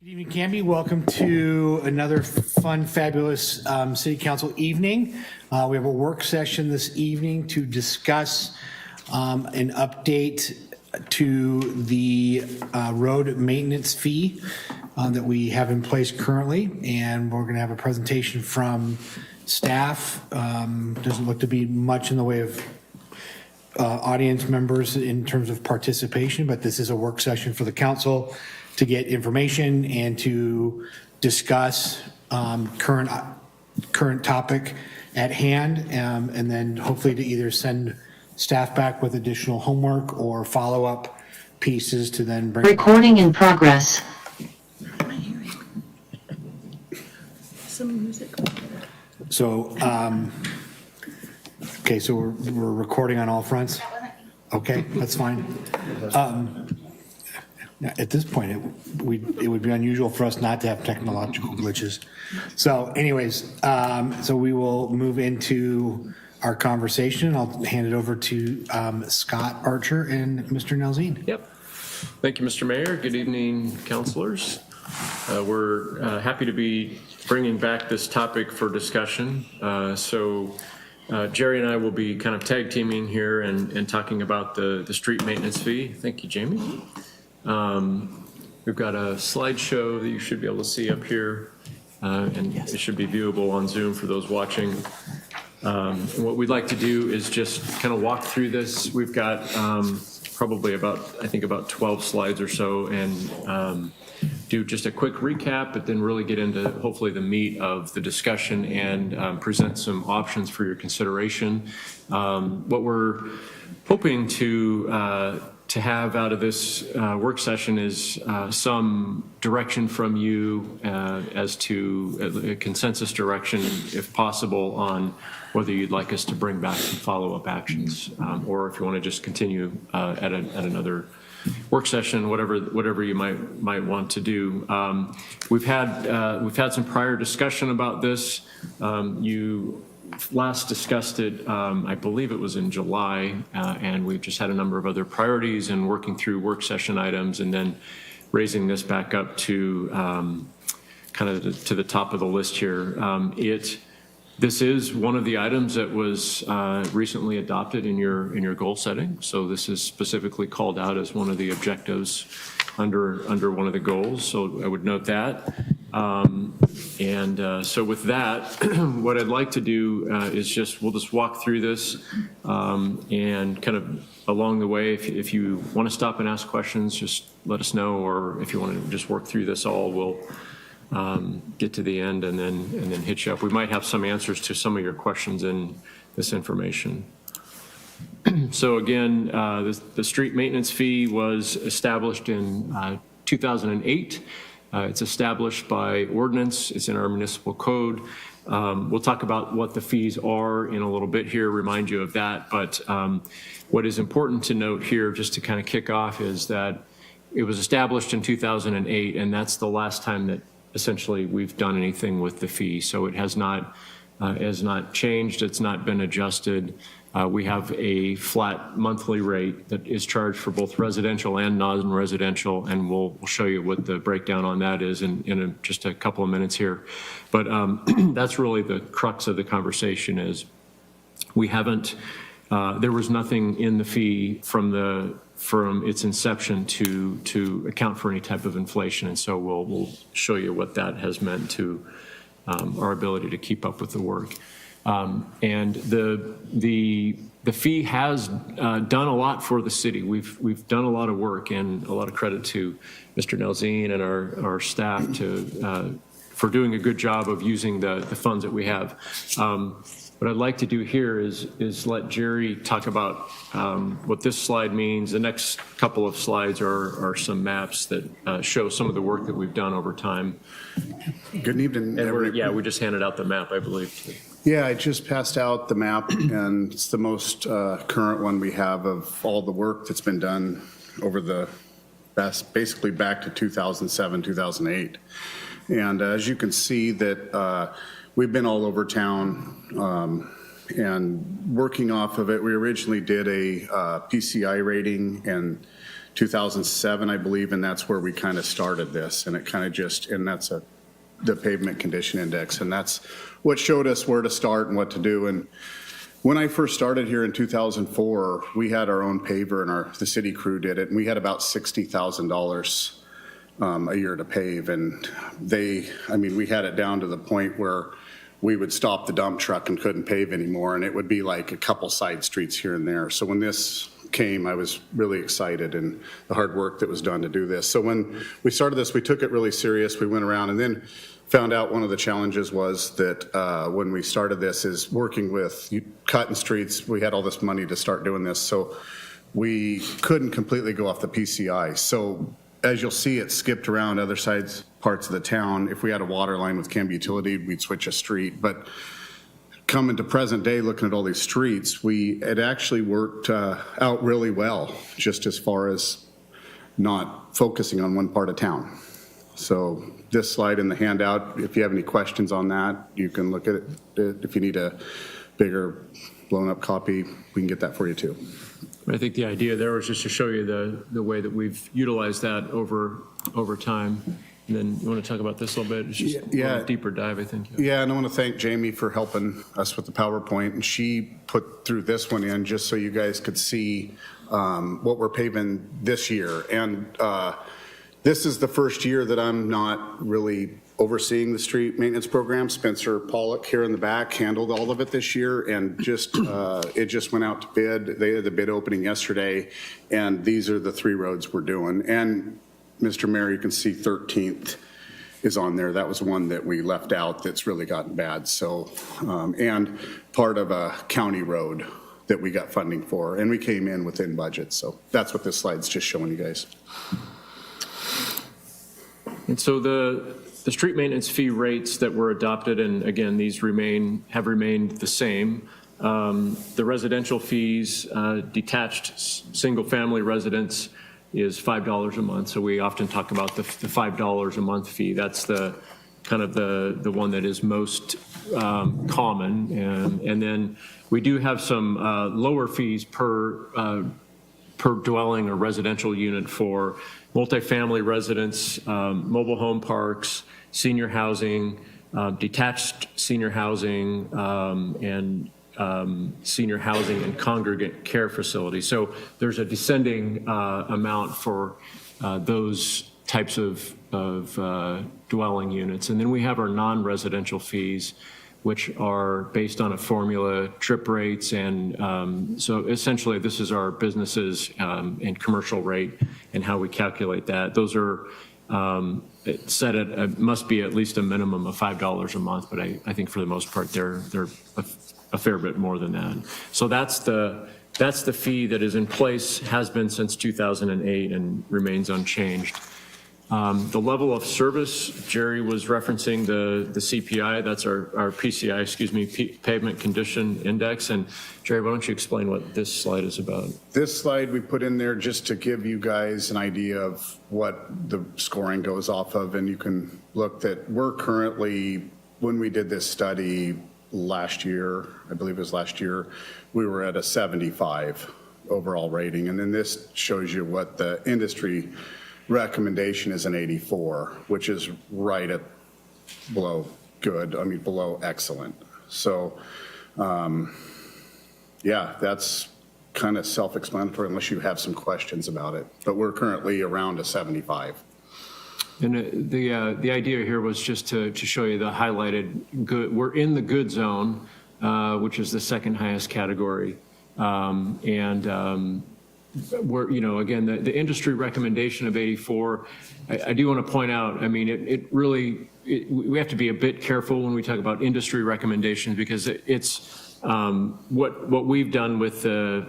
Good evening, Canby. Welcome to another fun, fabulous City Council evening. We have a work session this evening to discuss an update to the road maintenance fee that we have in place currently. And we're going to have a presentation from staff. Doesn't look to be much in the way of audience members in terms of participation, but this is a work session for the council to get information and to discuss current topic at hand, and then hopefully to either send staff back with additional homework or follow-up pieces to then bring. Recording in progress. Some music. So, okay, so we're recording on all fronts? Okay, that's fine. At this point, it would be unusual for us not to have technological glitches. So anyways, so we will move into our conversation. I'll hand it over to Scott Archer and Mr. Nelzine. Yep. Thank you, Mr. Mayor. Good evening, councilors. We're happy to be bringing back this topic for discussion. Jerry and I will be kind of tag teaming here and talking about the street maintenance fee. Thank you, Jamie. We've got a slideshow that you should be able to see up here, and it should be viewable on Zoom for those watching. And what we'd like to do is just kind of walk through this. We've got probably about 12 slides or so, and do just a quick recap, but then really get into hopefully the meat of the discussion and present some options for your consideration. What we're hoping to have out of this work session is some direction from you as to a consensus direction, if possible, on whether you'd like us to bring back some follow-up actions, or if you want to just continue at another work session, whatever you might want to do. We've had some prior discussion about this. You last discussed it, I believe it was in July, and we've just had a number of other priorities and working through work session items and then raising this back up to kind of to the top of the list here. This is one of the items that was recently adopted in your goal setting. So this is specifically called out as one of the objectives under one of the goals. So I would note that. So with that, what I'd like to do is we'll just walk through this and kind of along the way, if you want to stop and ask questions, just let us know, or if you want to just work through this all, we'll get to the end and then hit you up. We might have some answers to some of your questions in this information. So again, the street maintenance fee was established in 2008. It's established by ordinance. It's in our municipal code. We'll talk about what the fees are in a little bit here, remind you of that. But what is important to note here, just to kind of kick off, is that it was established in 2008, and that's the last time that essentially we've done anything with the fee. So it has not changed. It's not been adjusted. We have a flat monthly rate that is charged for both residential and non-residential, and we'll show you what the breakdown on that is in just a couple of minutes here. But that's really the crux of the conversation. Is we haven't, there was nothing in the fee from its inception to account for any type of inflation, and so we'll show you what that has meant to our ability to keep up with the work. And the fee has done a lot for the city. We've done a lot of work, and a lot of credit to Mr. Nelzine and our staff for doing a good job of using the funds that we have. What I'd like to do here is let Jerry talk about what this slide means. The next couple of slides are some maps that show some of the work that we've done over time. Good evening. And we just handed out the map, I believe. Yeah, I just passed out the map, and it's the most current one we have of all the work that's been done over the basically back to 2007, 2008. And as you can see that we've been all over town and working off of it. We originally did a PCI rating and 2007, I believe, and that's where we kind of started this. And it kind of and that's the pavement condition index. And that's what showed us where to start and what to do. And when I first started here in 2004, we had our own paver and the city crew did it. And we had about $60,000 a year to pave. And we had it down to the point where we would stop the dump truck and couldn't pave anymore. And it would be like a couple side streets here and there. So when this came, I was really excited, and the hard work that was done to do this. So when we started this, we took it really serious. We went around and then found out one of the challenges was that when we started this is working with cutting streets. We had all this money to start doing this. So we couldn't completely go off the PCI. So as you'll see, it skipped around other parts of the town. If we had a water line with Canby Utility, we'd switch a street. But coming to present day, looking at all these streets, it actually worked out really well, just as far as not focusing on one part of town. So this slide in the handout, if you have any questions on that, you can look at it. If you need a bigger blown up copy, we can get that for you too. I think the idea there was just to show you the way that we've utilized that over time. And then you want to talk about this a little bit? It's just a little deeper dive, I think. Yeah, and I want to thank Jamie for helping us with the PowerPoint. And she threw this one in just so you guys could see what we're paving this year. And this is the first year that I'm not really overseeing the street maintenance program. Spencer Pollock here in the back handled all of it this year, and it just went out to bid. They had the bid opening yesterday, and these are the 3 roads we're doing. And Mr. Mayor, you can see 13th is on there. That was one that we left out that's really gotten bad. So, and part of a county road that we got funding for, and we came in within budget. So that's what this slide's just showing you guys. And so the street maintenance fee rates that were adopted, and again, these have remained the same. The residential fees, detached single-family residence is $5 a month. So we often talk about the $5 a month fee. That's the kind of the one that is most common. And then we do have some lower fees per dwelling or residential unit for multifamily residents, mobile home parks, senior housing, detached senior housing, and senior housing and congregate care facilities. So there's a descending amount for those types of dwelling units. And then we have our non-residential fees, which are based on a formula, trip rates, and so essentially this is our businesses and commercial rate and how we calculate that. Those are set at must be at least a minimum of $5 a month, but I think for the most part they're a fair bit more than that. So that's the fee that is in place, has been since 2008, and remains unchanged. The level of service, Jerry was referencing the CPI, that's our PCI, pavement condition index. And Jerry, why don't you explain what this slide is about? This slide we put in there just to give you guys an idea of what the scoring goes off of. And you can look that we're currently, when we did this study last year, I believe it was last year, we were at a 75 overall rating. And then this shows you what the industry recommendation is, an 84, which is right at below good, below excellent. So, yeah, that's kind of self-explanatory unless you have some questions about it. But we're currently around a 75. And the idea here was just to show you the highlighted good. We're in the good zone, which is the second highest category. We're, again, the industry recommendation of 84, I do want to point out, we have to be a bit careful when we talk about industry recommendations, because it's what we've done with the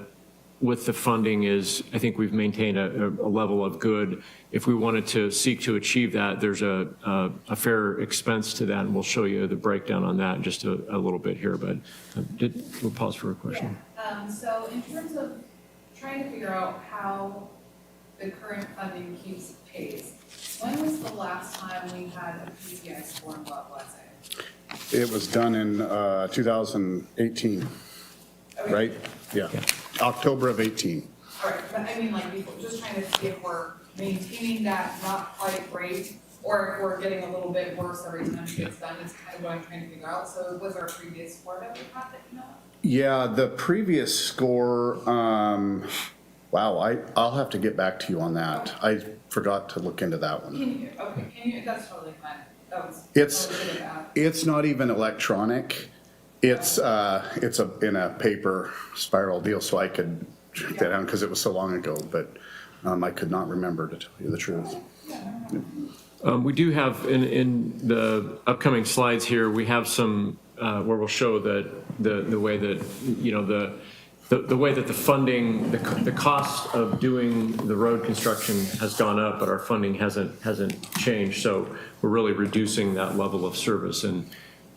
funding is, I think we've maintained a level of good. If we wanted to seek to achieve that, there's a fair expense to that, and we'll show you the breakdown on that in just a little bit here, but we'll pause for a question. Yeah. So in terms of trying to figure out how the current funding keeps pace, when was the last time we had a PCI score and what was it? It was done in 2018, Okay. right? Yeah, October of 18. All right, but I mean, like, before, just trying to see if we're maintaining that not quite great, or if we're getting a little bit worse every time it gets done, is kind of what I'm trying to figure out. So was there a previous score that we had that, you know? Yeah, the previous score, wow, I'll have to get back to you on that. I forgot to look into that one. Can you, that's totally fine. That was. It's, that was really bad. it's not even electronic. It's in a paper spiral deal, so I could check that down because it was so long ago, but I could not remember, to tell you the truth. We do have, in the upcoming slides here, we have some, where we'll show that the way that, you know, the way that the funding, the cost of doing the road construction has gone up, but our funding hasn't changed. So we're really reducing that level of service, and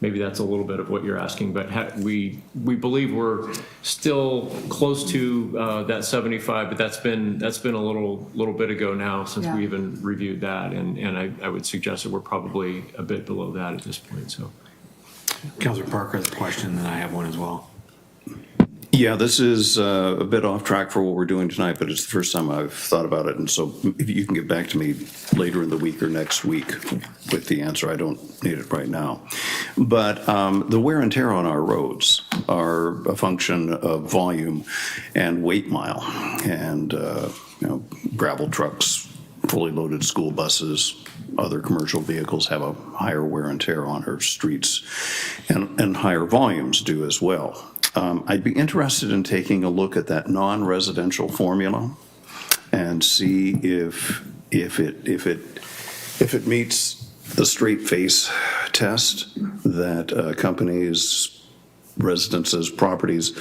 maybe that's a little bit of what you're asking, but we believe we're still close to that 75, but that's been a little bit ago now since we even reviewed that, and I would suggest that we're probably a bit below that at this point. So, Councilor Parker has a question, and I have one as well. Yeah, this is a bit off track for what we're doing tonight, but it's the first time I've thought about it. And so if you can get back to me later in the week or next week with the answer, I don't need it right now. But the wear and tear on our roads are a function of volume and weight mile. And, gravel trucks, fully loaded school buses, other commercial vehicles have a higher wear and tear on our streets, and higher volumes do as well. I'd be interested in taking a look at that non-residential formula and see if it meets the straight face test that companies, residences, properties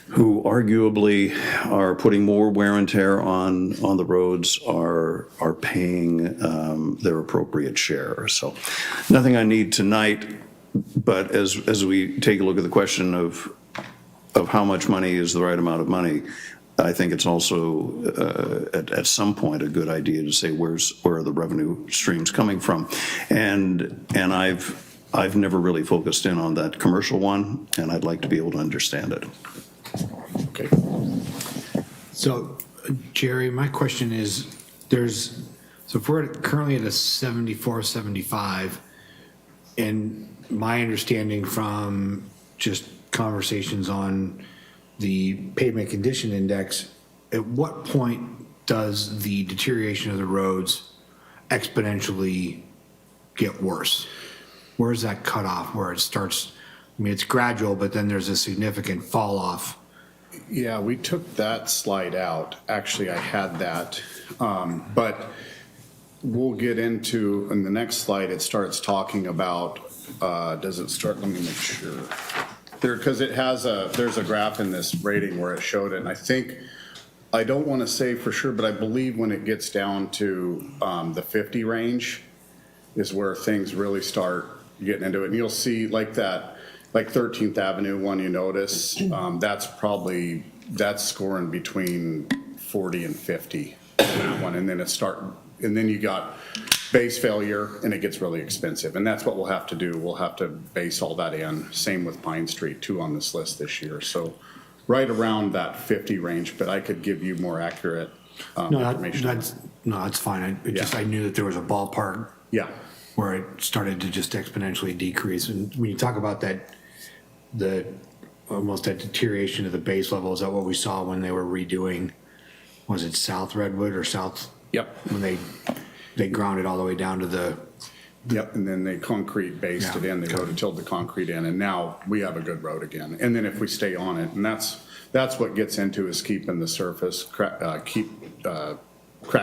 who arguably are putting more wear and tear on the roads are paying their appropriate share. So nothing I need tonight, but as we take a look at the question of how much money is the right amount of money, I think it's also at some point a good idea to say where are the revenue streams coming from, and I've never really focused in on that commercial one, and I'd like to be able to understand it. Okay. So, Jerry, my question is, so if we're currently at a 74, 75, and my understanding from just conversations on the pavement condition index, at what point does the deterioration of the roads exponentially get worse? Where's that cutoff where it starts? I mean, it's gradual, but then there's a significant fall off. Yeah, we took that slide out. Actually, I had that, but we'll get into, in the next slide, it starts talking about, does it start, let me make sure. Because it has there's a graph in this rating where it showed it, and I think, I don't want to say for sure, but I believe when it gets down to the 50 range is where things really start getting into it. And you'll see like 13th Avenue one you notice, that's scoring between 40 and 50 on that one, and then you got base failure, and it gets really expensive, and that's what we'll have to do. We'll have to base all that in. Same with Pine Street, too, on this list this year. So right around that 50 range, but I could give you more accurate information. That's fine. I knew that there was a ballpark Yeah. where it started to just exponentially decrease. And when you talk about that, almost that deterioration of the base level, is that what we saw when they were redoing, was it South Redwood or South? Yep. When they ground it all the way down to the. Yep, and then they concrete based it in, they rototilled the concrete in, and now we have a good road again. And then if we stay on it, and that's what gets into is keeping the surface, crack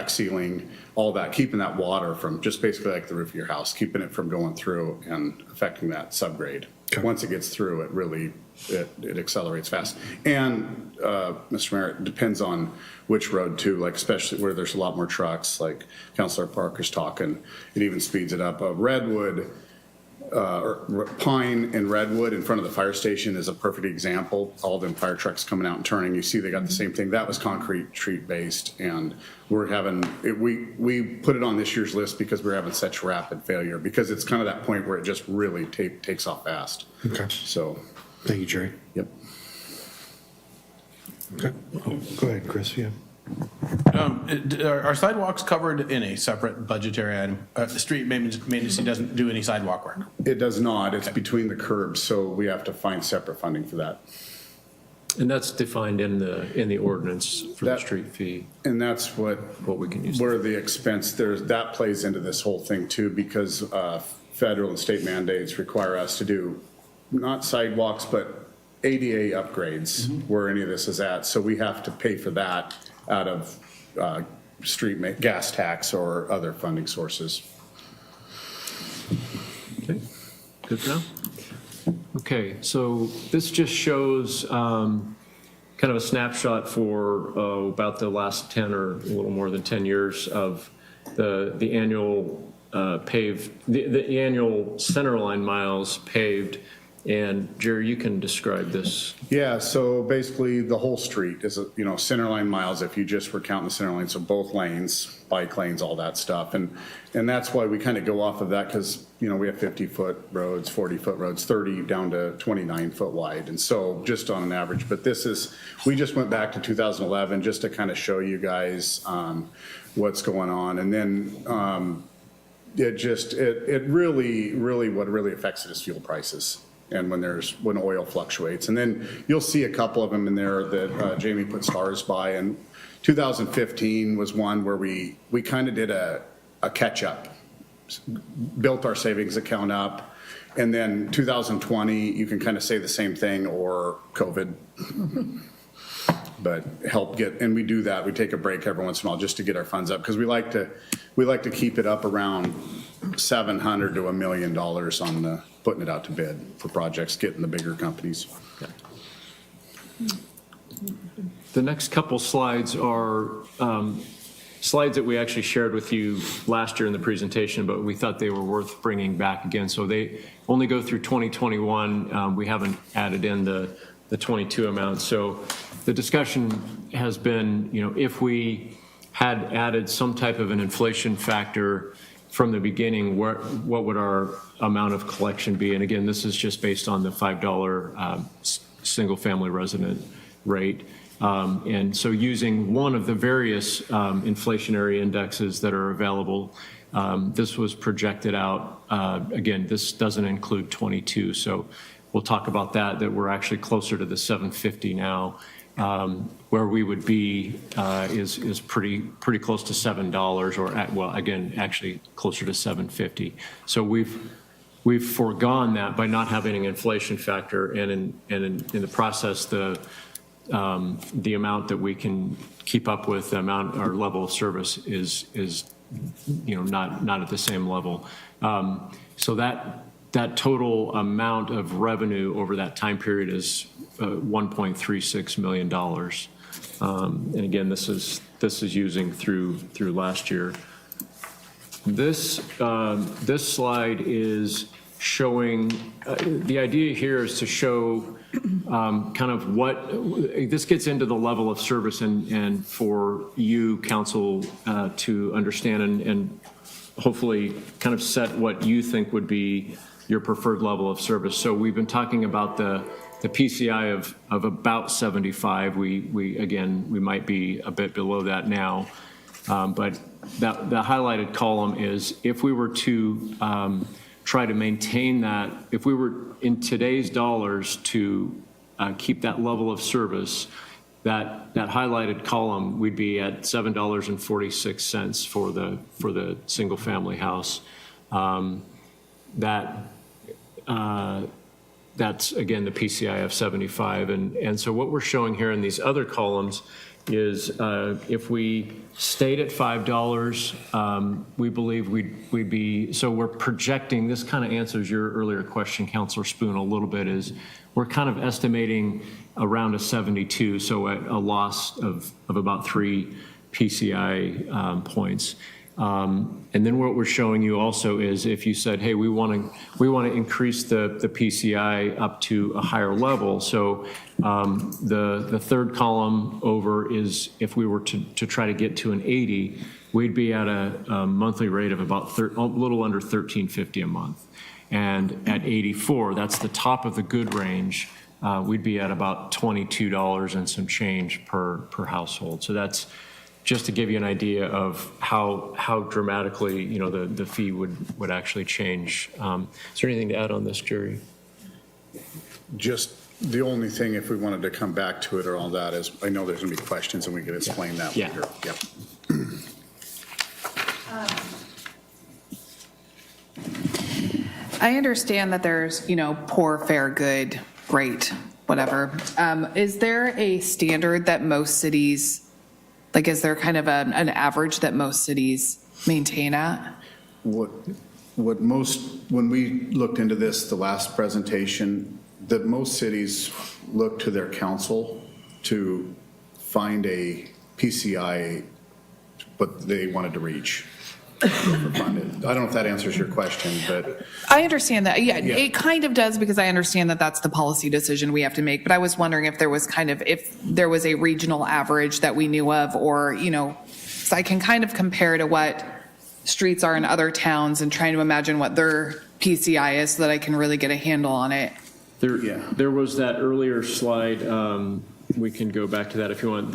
sealing, all that, keeping that water from, just basically like the roof of your house, keeping it from going through and affecting that subgrade. Okay. Once it gets through, it really, it accelerates fast. And, Mr. Mayor, it depends on which road too, like especially where there's a lot more trucks, like Councilor Parker's talking, it even speeds it up. Redwood, or Pine and Redwood in front of the fire station is a perfect example. All them fire trucks coming out and turning, you see they got the same thing. That was concrete street based, and we're having, we put it on this year's list because we're having such rapid failure, because it's kind of that point where it just really takes off fast. Okay. So. Thank you, Jerry. Yep. Okay. Oh, go ahead, Chris. Yeah. Are sidewalks covered in a separate budgetary item? The street maintenance doesn't do any sidewalk work. It does not. It's between the curbs, so we have to find separate funding for that. And that's defined in the ordinance for the That- street fee, And that's what we can use. where the expense, that plays into this whole thing too, because federal and state mandates require us to do not sidewalks, but ADA upgrades where any of this is at. So we have to pay for that out of gas tax or other funding sources. Okay, good to know. Okay, so this just shows kind of a snapshot for about the last 10 or a little more than 10 years of the annual the annual centerline miles paved. And Jerry, you can describe this. Yeah, so basically the whole street is, center line miles, if you just were counting the center line, so both lanes, bike lanes, all that stuff. And that's why we kind of go off of that because, we have 50-foot roads, 40-foot roads, 30 down to 29-foot wide. And so just on an average, but we just went back to 2011 just to kind of show you guys what's going on. And then it really, what really affects it is fuel prices. And when oil fluctuates. And then you'll see a couple of them in there that Jamie put stars by. And 2015 was one where we kind of did a catch up, built our savings account up. And then 2020, you can kind of say the same thing, or COVID. But and we do that. We take a break every once in a while just to get our funds up because we like to keep it up around $700,000 to $1 million on putting it out to bid for projects, getting the bigger companies. The next couple slides are slides that we actually shared with you last year in the presentation, but we thought they were worth bringing back again. So they only go through 2021. We haven't added in the 22 amounts. So the discussion has been, if we had added some type of an inflation factor from the beginning, what would our amount of collection be? And again, this is just based on the $5 single-family resident rate. And so using one of the various inflationary indexes that are available, this was projected out. Again, this doesn't include 22, so we'll talk about that we're actually closer to the 750 now. Where we would be is pretty close to $7, or again, actually closer to 750. So we've foregone that by not having an inflation factor, and in the process, the amount that we can keep up with, the amount or level of service is not at the same level. So that total amount of revenue over that time period is $1.36 million. And again, this is using through last year. This slide is showing, the idea here is to show kind of what, this gets into the level of service and for you, council, to understand and hopefully kind of set what you think would be your preferred level of service. So we've been talking about the PCI of about 75. We might be a bit below that now. But the highlighted column is if we were to try to maintain that, if we were in today's dollars to keep that level of service, that highlighted column, we'd be at $7.46 for the single family house. That's again the PCI of 75, and so what we're showing here in these other columns is if we stayed at $5, we believe we'd be, so we're projecting, this kind of answers your earlier question, Councilor Spoon, a little bit, is we're kind of estimating around a 72, so at a loss of about 3 PCI points. And then what we're showing you also is if you said, hey, we want to increase the PCI up to a higher level. So the third column over is if we were to try to get to an 80, we'd be at a monthly rate of about a little under $13.50 a month. And at 84, that's the top of the good range, we'd be at about $22 and some change per household. So that's just to give you an idea of how dramatically, the fee would actually change. Is there anything to add on this, Jerry? Just the only thing, if we wanted to come back to it or all that, is I know there's going to be questions and we could explain that Yeah. later. Yep. I understand that there's, poor, fair, good, great, whatever. Is there a standard that most cities, is there kind of an average that most cities maintain at? When we looked into this, the last presentation, that most cities look to their council to find a PCI, what they wanted to reach. I don't know if that answers your question, but. I understand that. Yeah, Yeah. it kind of does, because I understand that that's the policy decision we have to make. But I was wondering if there was a regional average that we knew of, or, so I can kind of compare to what streets are in other towns and trying to imagine what their PCI is so that I can really get a handle on it. There was that earlier slide. We can go back to that if you want.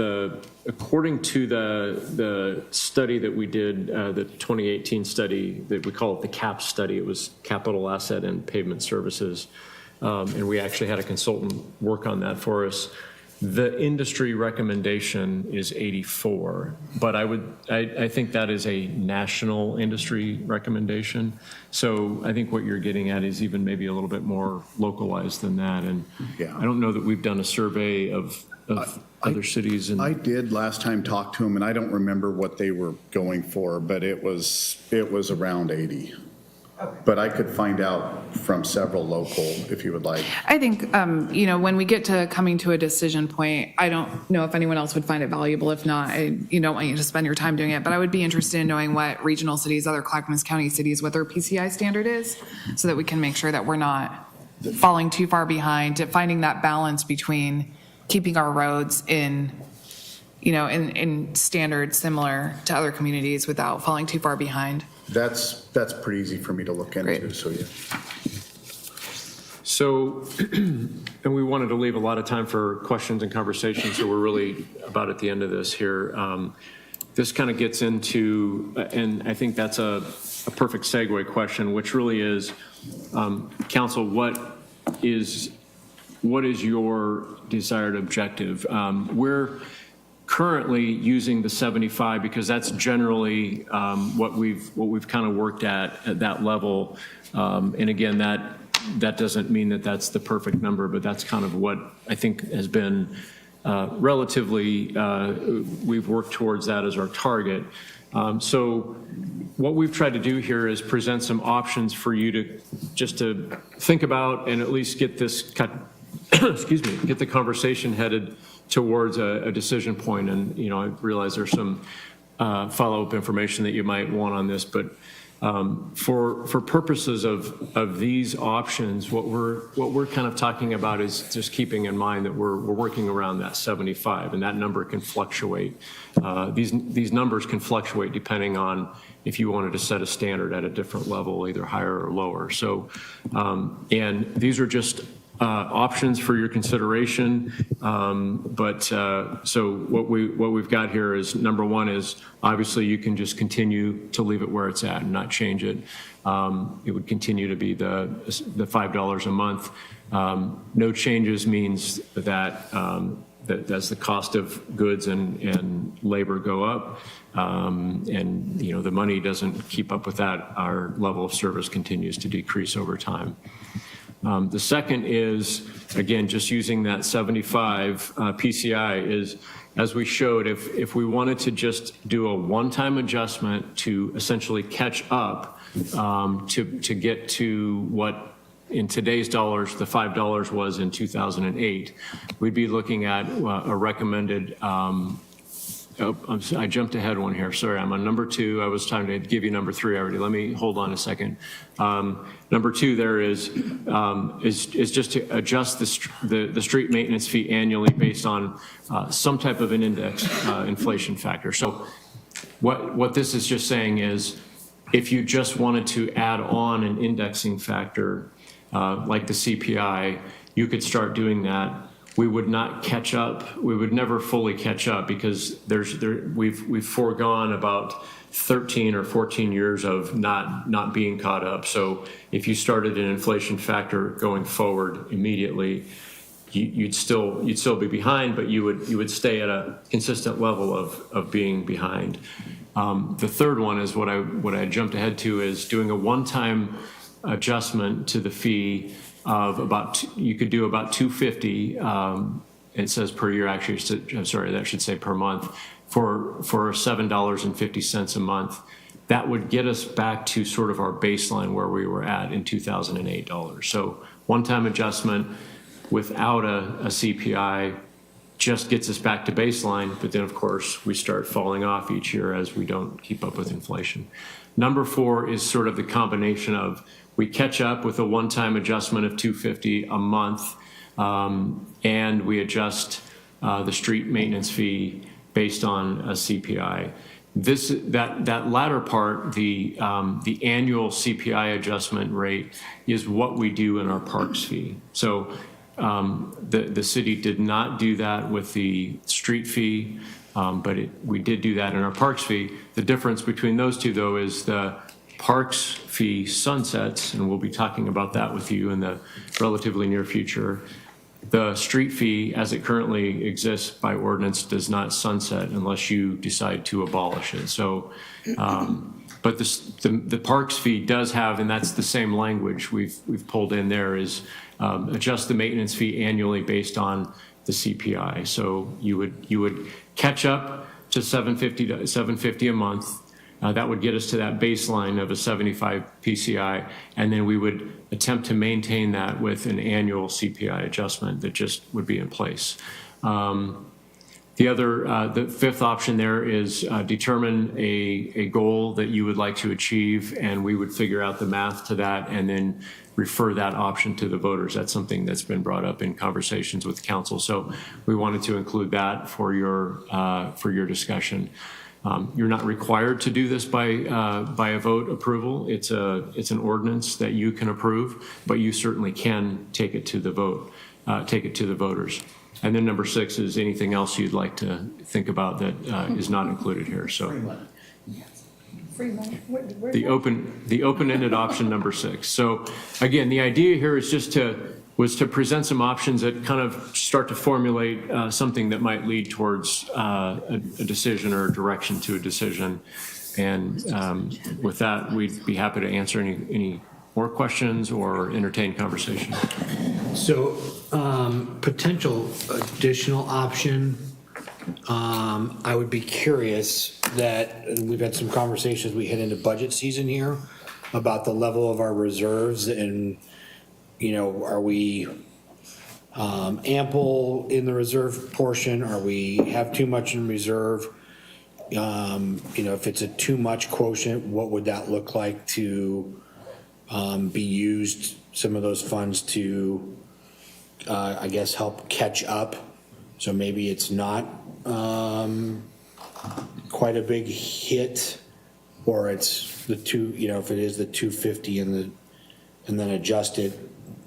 According to the study that we did, the 2018 study, that we call it the CAP study, it was Capital Asset and Pavement Services, and we actually had a consultant work on that for us. The industry recommendation is 84, but I think that is a national industry recommendation. So I think what you're getting at is even maybe a little bit more localized than that. And Yeah. I don't know that we've done a survey of other cities. I did last time talk to them, and I don't remember what they were going for, but it was around 80. But I could find out from several local, if you would like. I think, when we get to coming to a decision point, I don't know if anyone else would find it valuable. If not, I don't want you to spend your time doing it, but I would be interested in knowing what regional cities, other Clackamas County cities, what their PCI standard is, so that we can make sure that we're not falling too far behind, finding that balance between keeping our roads in standards similar to other communities without falling too far behind. That's pretty easy for me to look into, Great. so yeah. So, and we wanted to leave a lot of time for questions and conversations, so we're really about at the end of this here. This kind of gets into, and I think that's a perfect segue question, which really is, Council, what is your desired objective? We're currently using the 75 because that's generally what we've kind of worked at that level. And again, that doesn't mean that that's the perfect number, but that's kind of what I think has been relatively, we've worked towards that as our target. So what we've tried to do here is present some options for you to think about and at least get this get the conversation headed towards a decision point. And, I realize there's some follow-up information that you might want on this, but for purposes of these options, what we're kind of talking about is just keeping in mind that we're working around that 75, and that number can fluctuate. These numbers can fluctuate depending on if you wanted to set a standard at a different level, either higher or lower. So, and these are just options for your consideration. So what we've got here is, number one is obviously you can just continue to leave it where it's at and not change it. It would continue to be the $5 a month. No changes means that as the cost of goods and labor go up, and the money doesn't keep up with that, our level of service continues to decrease over time. The second is, again, just using that 75 PCI is, as we showed, if we wanted to just do a one-time adjustment to essentially catch up to get to what in today's dollars the $5 was in 2008, we'd be looking at a recommended I jumped ahead one here. Sorry, I'm on number 2. I was trying to give you number 3 already. Let me hold on a second. Number 2 there is just to adjust the street maintenance fee annually based on some type of an index inflation factor. So what this is just saying is, if you just wanted to add on an indexing factor like the CPI, you could start doing that. we would not catch up. We would never fully catch up because we've foregone about 13 or 14 years of not being caught up. So if you started an inflation factor going forward immediately, you'd still be behind, but you would stay at a consistent level of being behind. The third one is what I jumped ahead to is doing a one-time adjustment to the fee of you could do about $250. It says per year, actually. I'm sorry, that should say per month for $7.50 a month. That would get us back to sort of our baseline where we were at in 2008 dollars. So one-time adjustment without a CPI just gets us back to baseline, but then of course we start falling off each year as we don't keep up with inflation. Number 4 is sort of the combination of we catch up with a one-time adjustment of $250 a month, and we adjust the street maintenance fee based on a CPI. That latter part, the annual CPI adjustment rate, is what we do in our parks fee. So the city did not do that with the street fee, but we did do that in our parks fee. The difference between those two, though, is the parks fee sunsets, and we'll be talking about that with you in the relatively near future. The street fee, as it currently exists by ordinance, does not sunset unless you decide to abolish it. So, but the parks fee does have, and that's the same language we've pulled in there, is adjust the maintenance fee annually based on the CPI. So you would catch up to $750 a month. That would get us to that baseline of a 75 PCI, and then we would attempt to maintain that with an annual CPI adjustment that just would be in place. The fifth option there is determine a goal that you would like to achieve, and we would figure out the math to that and then refer that option to the voters. That's something that's been brought up in conversations with council. So we wanted to include that for your discussion. You're not required to do this by a vote approval. It's an ordinance that you can approve, but you certainly can take it to the vote, take it to the voters. And then number 6 is anything else you'd like to think about that is not included here. So Free money. the open-ended option number 6. So again, the idea here is was to present some options that kind of start to formulate something that might lead towards a decision or a direction to a decision. And with that, we'd be happy to answer any more questions or entertain conversation. So potential additional option, I would be curious that, and we've had some conversations, we head into budget season here about the level of our reserves and, are we ample in the reserve portion? Are we have too much in reserve? If it's a too much quotient, what would that look like to be used, some of those funds to, I guess, help catch up? So maybe it's not quite a big hit, or it's the two, if it is the 250 and then adjust it,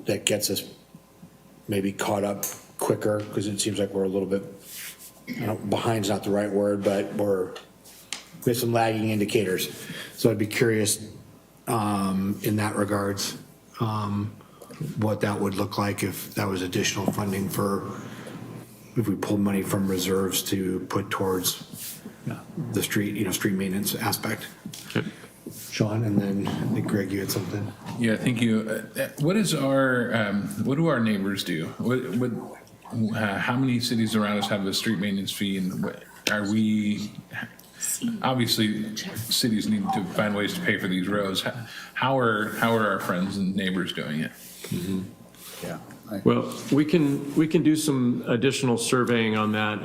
that gets us maybe caught up quicker, because it seems like we're a little bit, behind's not the right word, but we have some lagging indicators. So I'd be curious in that regards, what that would look like if that was additional funding if we pulled money from reserves to put towards the street, street maintenance aspect. Sean, and then I think Greg, you had something. Yeah, thank you. What do our neighbors do? How many cities around us have a street maintenance fee, and obviously cities need to find ways to pay for these roads. How are our friends and neighbors doing it? Mm-hmm. Yeah. Well, we can do some additional surveying on that.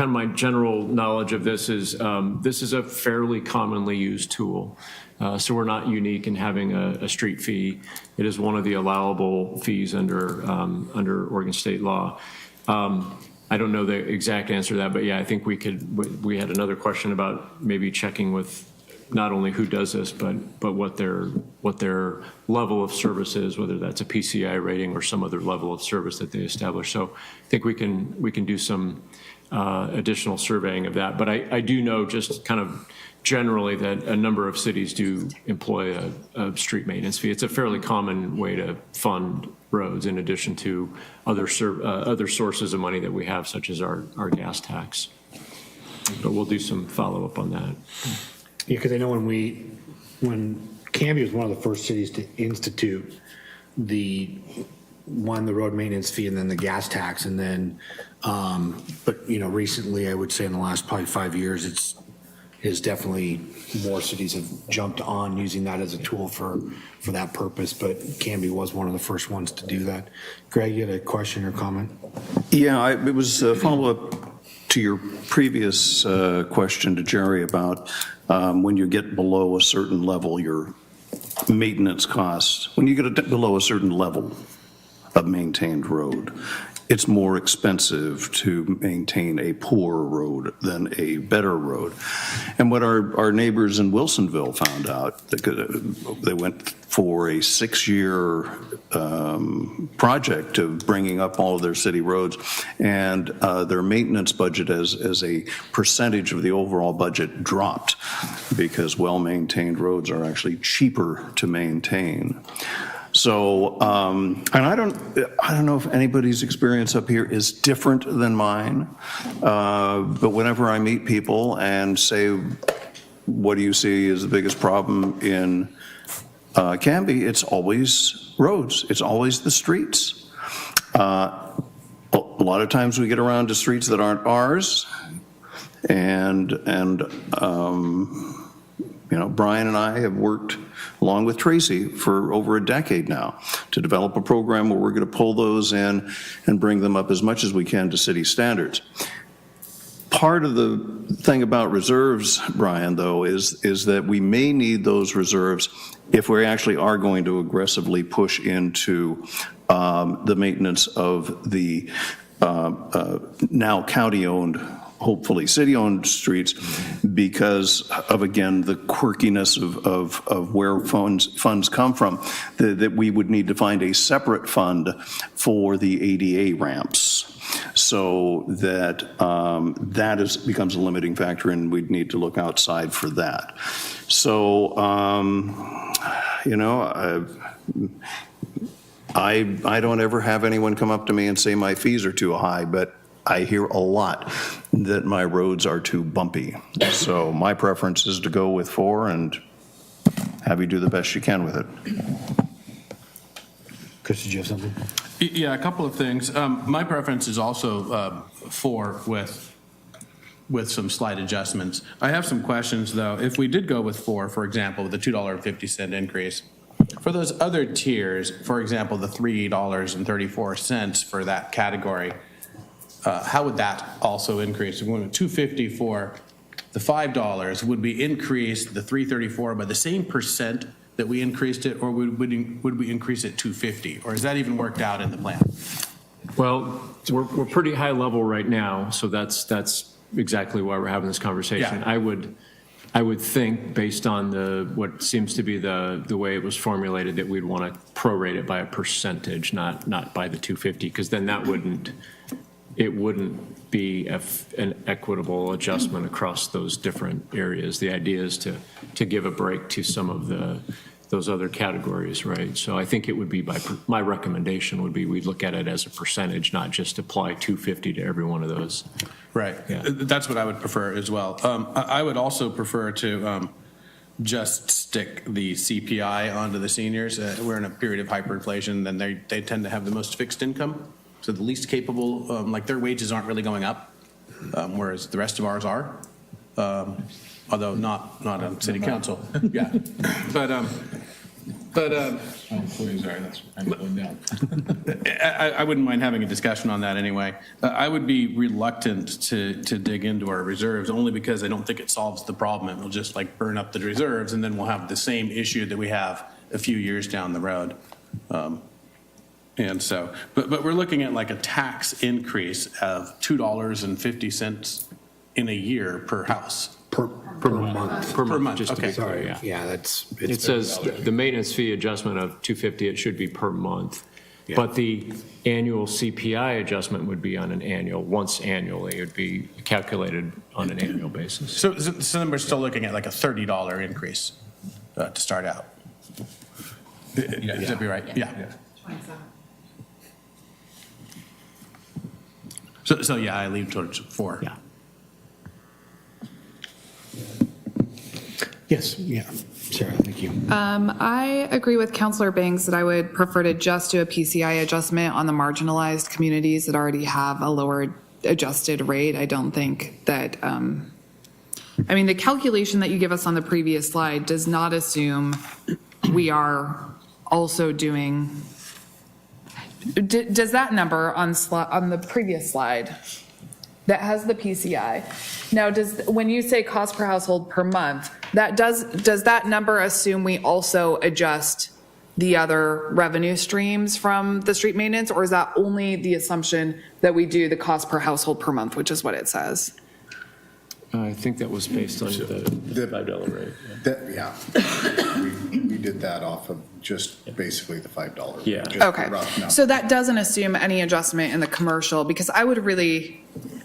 My general knowledge of this is a fairly commonly used tool. So we're not unique in having a street fee. It is one of the allowable fees under Oregon state law. I don't know the exact answer to that, but yeah, I think we had another question about maybe checking with not only who does this, but what their level of service is, whether that's a PCI rating or some other level of service that they establish. So I think we can do some additional surveying of that. But I do know just kind of generally that a number of cities do employ a street maintenance fee. It's a fairly common way to fund roads in addition to other sources of money that we have, such as our gas tax. But we'll do some follow-up on that. Yeah, because I know when Canby was one of the first cities to institute the road maintenance fee and then the gas tax, and then, but recently, I would say in the last probably 5 years, it's definitely more cities have jumped on using that as a tool for that purpose. But Canby was one of the first ones to do that. Greg, you had a question or comment? Yeah, it was a follow-up to your previous question to Jerry about when you get below a certain level, your maintenance costs. When you get below a certain level of maintained road, it's more expensive to maintain a poor road than a better road. And what our neighbors in Wilsonville found out, they went for a 6-year project of bringing up all of their city roads, and their maintenance budget as a percentage of the overall budget dropped because well-maintained roads are actually cheaper to maintain. So, and I don't know if anybody's experience up here is different than mine, but whenever I meet people and say, what do you see as the biggest problem in Canby, it's always roads. It's always the streets. A lot of times we get around to streets that aren't ours, and Brian and I have worked along with Tracy for over a decade now to develop a program where we're going to pull those in and bring them up as much as we can to city standards. Part of the thing about reserves, Brian, though, is that we may need those reserves if we actually are going to aggressively push into the maintenance of the now county-owned, hopefully city-owned streets, because of, again, the quirkiness of where funds come from, that we would need to find a separate fund for the ADA ramps, so that becomes a limiting factor, and we'd need to look outside for that. So, I don't ever have anyone come up to me and say my fees are too high, but I hear a lot that my roads are too bumpy. So my preference is to go with 4 and have you do the best you can with it. Chris, did you have something? Yeah, a couple of things. My preference is also 4 with some slight adjustments. I have some questions, though. If we did go with 4, for example, with the $2.50 increase, for those other tiers, for example, the $3.34 for that category, how would that also increase? If we went with $2.50 for the $5, would we increase the $3.34 by the same percent that we increased it, or would we increase it $2.50? Or is that even worked out in the plan? Well, we're pretty high level right now, so that's exactly why we're having this conversation. Yeah. I would think, based on what seems to be the way it was formulated, that we'd want to prorate it by a percentage, not by the $2.50, because then it wouldn't be an equitable adjustment across those different areas. The idea is to give a break to some of those other categories, right? So I think it would be my recommendation would be we'd look at it as a percentage, not just apply $2.50 to every one of those. Right. Yeah. That's what I would prefer as well. I would also prefer to just stick the CPI onto the seniors. We're in a period of hyperinflation, and they tend to have the most fixed income. So the least capable, like their wages aren't really going up, whereas the rest of ours are, although not on city council. Yeah, but Employees are, that's I'm going down. I wouldn't mind having a discussion on that anyway. I would be reluctant to dig into our reserves only because I don't think it solves the problem. It will just like burn up the reserves, and then we'll have the same issue that we have a few years down the road. And so, but we're looking at like a tax increase of $2.50 in a year per house. Per month. Per month, month, just to be okay. clear, Sorry, yeah. yeah, that's. It says the maintenance fee adjustment of 250, it should be per month. Yeah. But the annual CPI adjustment would be on an annual, once annually. It would be calculated on an annual basis. So then we're still looking at like a $30 increase to start out. Is that be right? Yeah. 27. So yeah, I lean towards 4. Yeah. Yes, yeah. Sarah, thank you. I agree with Counselor Banks that I would prefer to just do a PCI adjustment on the marginalized communities that already have a lower adjusted rate. I don't think that, I mean, the calculation that you give us on the previous slide does not assume we are also doing, does that number on the previous slide that has the PCI, now when you say cost per household per month, does that number assume we also adjust the other revenue streams from the street maintenance, or is that only the assumption that we do the cost per household per month, which is what it says? I think that was based on the $5 rate. We did that off of just basically the $5. Yeah. Just a Okay, rough number. so that doesn't assume any adjustment in the commercial, because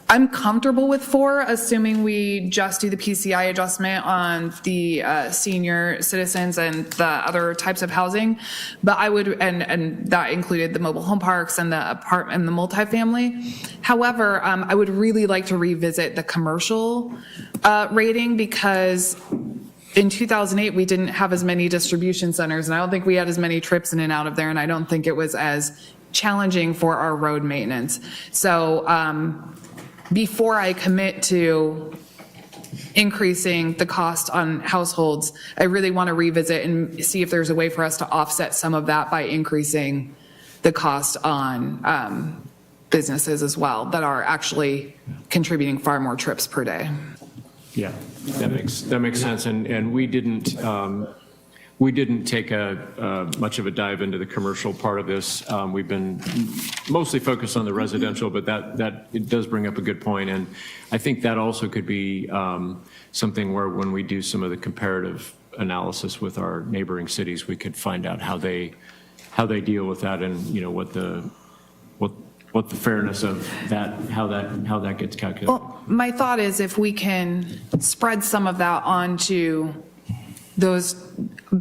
I'm comfortable with 4, assuming we just do the PCI adjustment on the senior citizens and the other types of housing. But I would, and that included the mobile home parks and the apartment and the multifamily. However, I would really like to revisit the commercial rating, because in 2008, we didn't have as many distribution centers, and I don't think we had as many trips in and out of there, and I don't think it was as challenging for our road maintenance. So before I commit to increasing the cost on households, I really want to revisit and see if there's a way for us to offset some of that by increasing the cost on businesses as well that are actually contributing far more trips per day. Yeah, that makes sense. And we didn't take much of a dive into the commercial part of this. We've been mostly focused on the residential, but that it does bring up a good point. And I think that also could be something where when we do some of the comparative analysis with our neighboring cities, we could find out how they deal with that, and what the fairness of that, how that gets calculated. Well, my thought is if we can spread some of that onto those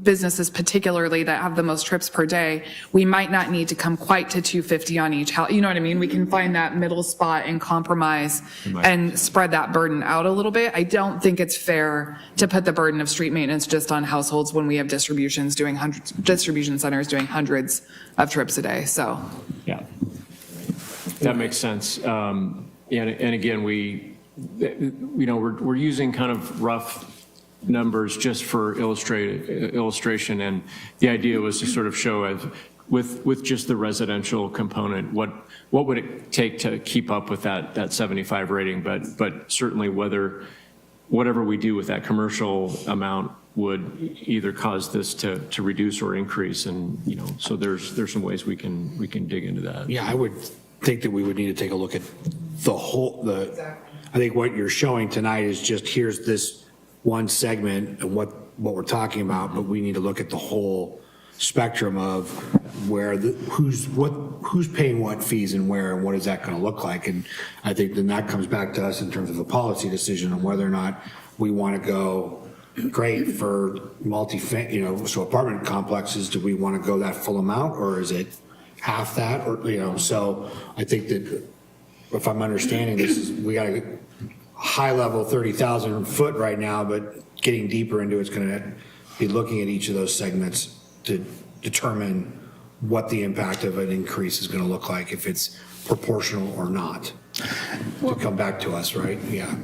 businesses particularly that have the most trips per day, we might not need to come quite to 250 on each house. You know what I mean? We can find that middle spot and compromise and spread that burden out a little bit. I don't think it's fair to put the burden of street maintenance just on households when we have distribution centers doing hundreds of trips a day. So Yeah, that makes sense. And again, we're using kind of rough numbers just for illustration, and the idea was to sort of show with just the residential component, what would it take to keep up with that 75 rating, but certainly whatever we do with that commercial amount would either cause this to reduce or increase, and so there's some ways we can dig into that. Yeah, I would think that we would need to take a look at I think what you're showing tonight is just here's this one segment and what we're talking about, but we need to look at the whole spectrum of where who's paying what fees and where, and what is that going to look like. And I think then that comes back to us in terms of a policy decision on whether or not we want to go great for so apartment complexes. Do we want to go that full amount, or is it half that, or so I think that if I'm understanding this, we got a high level 30,000 foot right now, but getting deeper into it's going to be looking at each of those segments to determine what the impact of an increase is going to look like, if it's proportional or not, to come back to us, right? Yeah.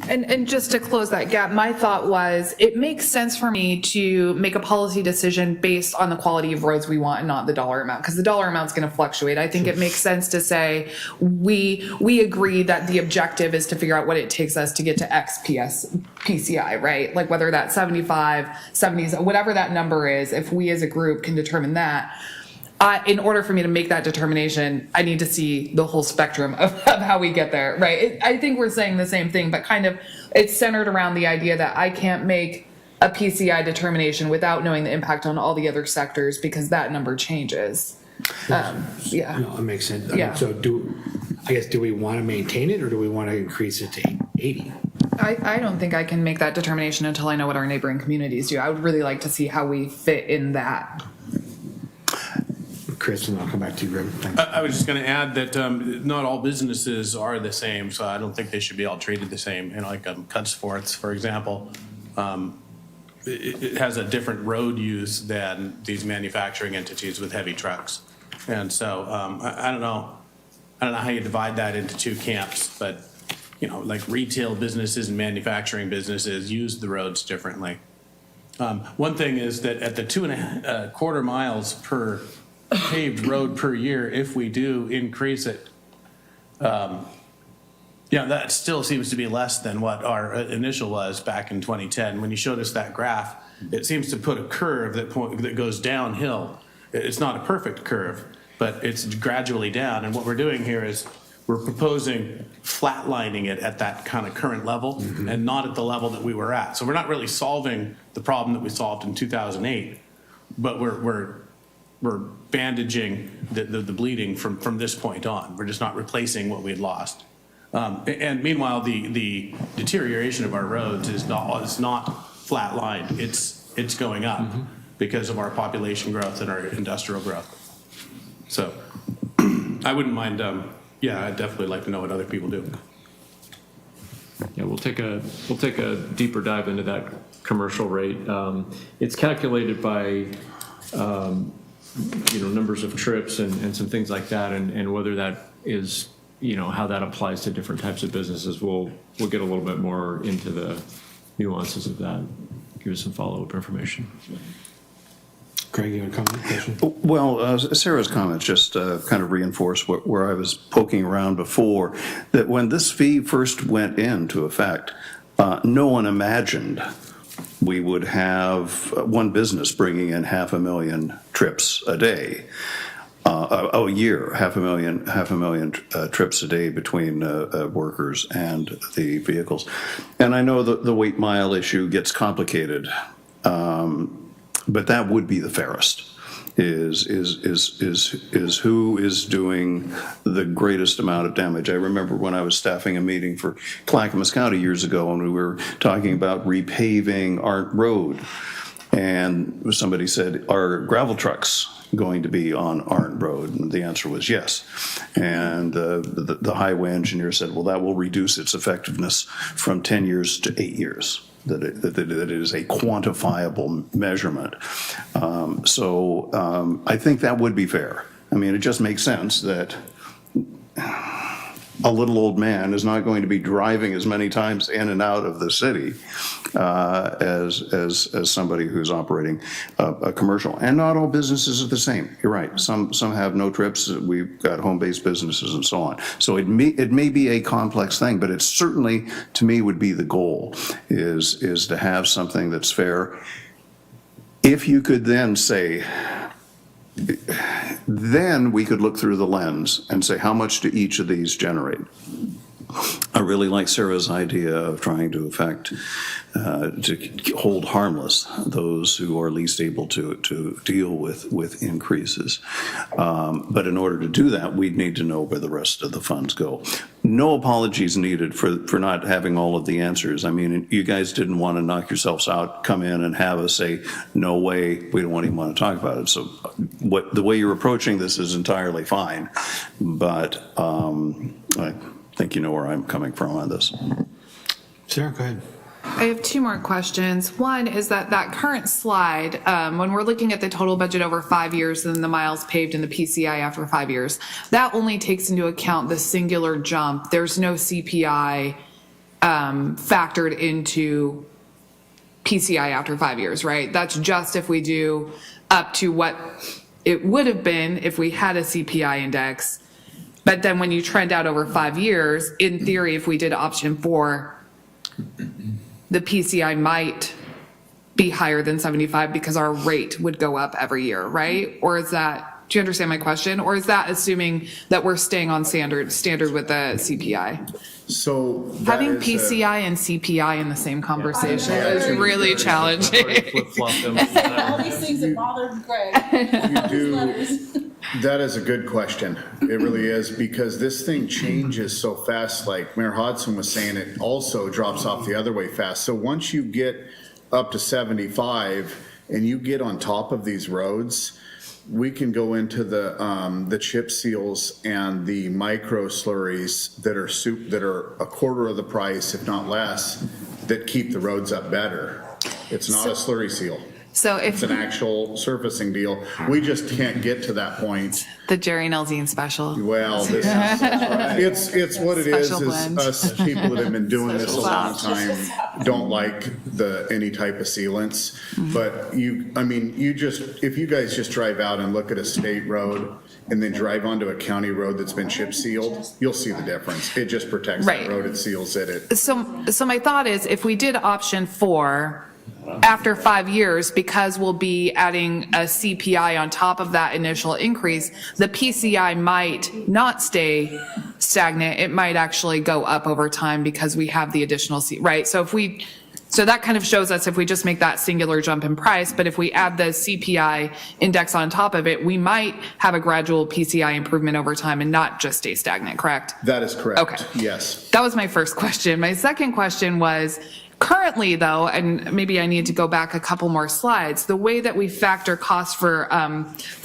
And just to close that gap, my thought was it makes sense for me to make a policy decision based on the quality of roads we want and not the dollar amount, because the dollar amount's going to fluctuate. I think it makes sense to say we agree that the objective is to figure out what it takes us to get to X PCI, right? Like whether that's 75, 70s, whatever that number is, if we as a group can determine that, in order for me to make that determination, I need to see the whole spectrum of how we get there, right? I think we're saying the same thing, but kind of it's centered around the idea that I can't make a PCI determination without knowing the impact on all the other sectors because that number changes. Yeah. No, that makes sense. Yeah. So do we want to maintain it or do we want to increase it to 80? I don't think I can make that determination until I know what our neighboring communities do. I would really like to see how we fit in that. Chris, and I'll come back to you, Rick. Thanks. I was just going to add that not all businesses are the same, so I don't think they should be all treated the same. You know, like Cutsports, for example, it has a different road use than these manufacturing entities with heavy trucks. And so I don't know how you divide that into two camps, but you know, like retail businesses and manufacturing businesses use the roads differently. One thing is that at the 2.25 miles per paved road per year, if we do increase it, that still seems to be less than what our initial was back in 2010. When you showed us that graph, it seems to put a curve that goes downhill. It's not a perfect curve, but it's gradually down. And what we're doing here is we're proposing flatlining it at that kind of current level and not at the level that we were at. So we're not really solving the problem that we solved in 2008, but we're bandaging the bleeding from this point on. We're just not replacing what we had lost. And meanwhile, the deterioration of our roads is not flatlined. It's going up because of our population growth and our industrial growth. So I wouldn't mind. I'd definitely like to know what other people do. Yeah, we'll take a deeper dive into that commercial rate. It's calculated by numbers of trips and some things like that, and whether that is how that applies to different types of businesses. We'll get a little bit more into the nuances of that. Give us some follow-up information. Craig, you want to comment? Question? Well, Sarah's comments just kind of reinforce where I was poking around before, that when this fee first went into effect, no one imagined we would have one business bringing in 500,000 trips a day. A year, 500,000 trips a day between workers and the vehicles. And I know that the weight mile issue gets complicated, but that would be the fairest, is who is doing the greatest amount of damage. I remember when I was staffing a meeting for Clackamas County years ago, and we were talking about repaving Arndt Road, and somebody said, are gravel trucks going to be on Arndt Road? And the answer was yes. And the highway engineer said, well, that will reduce its effectiveness from 10 years to 8 years. That it is a quantifiable measurement. So I think that would be fair. I mean, it just makes sense that a little old man is not going to be driving as many times in and out of the city as somebody who's operating a commercial. And not all businesses are the same. You're right. Some have no trips. We've got home-based businesses and so on. So it may be a complex thing, but it certainly, to me, would be the goal, is to have something that's fair. If you could then say, then we could look through the lens and say, how much do each of these generate? I really like Sarah's idea of trying to hold harmless those who are least able to deal with increases. But in order to do that, we'd need to know where the rest of the funds go. No apologies needed for not having all of the answers. I mean, you guys didn't want to knock yourselves out, come in and have us say, no way, we don't even want to talk about it. So the way you're approaching this is entirely fine. But I think you know where I'm coming from on this. Sarah, go ahead. I have two more questions. One is that current slide, when we're looking at the total budget over 5 years and the miles paved and the PCI after 5 years, that only takes into account the singular jump. There's no CPI factored into PCI after 5 years, right? That's just if we do up to what it would have been if we had a CPI index. But then when you trend out over 5 years, in theory, if we did option 4, the PCI might be higher than 75 because our rate would go up every year, right? Or is that Do you understand my question? Or is that assuming that we're staying on standard with the CPI? So that Having is PCI and CPI in the same conversation Yeah. is really challenging. Flip-flop them. All these things that bothered Greg. You do. That is a good question. It really is, because this thing changes so fast. Like Mayor Hodson was saying, it also drops off the other way fast. So once you get up to 75 and you get on top of these roads, we can go into the chip seals and the micro slurries that are a quarter of the price, if not less, that keep the roads up better. It's not a slurry seal. So It's if an actual surfacing deal. We just can't get to that point. the Jerry Nelzine special. Well, it's what it is Special blend. us people that have been doing this a long Special time don't like any type of sealants. But if you guys just drive out and look at a state road and then drive onto a county road that's been chip sealed, you'll see the difference. It just protects Right. the road, it seals it. So my thought is, if we did option 4, after 5 years, because we'll be adding a CPI on top of that initial increase, the PCI might not stay stagnant. It might actually go up over time because we have the additional right? So that kind of shows us if we just make that singular jump in price, but if we add the CPI index on top of it, we might have a gradual PCI improvement over time and not just stay stagnant, correct? That is correct. Okay. Yes. That was my first question. My second question was, currently though, and maybe I need to go back a couple more slides, the way that we factor costs for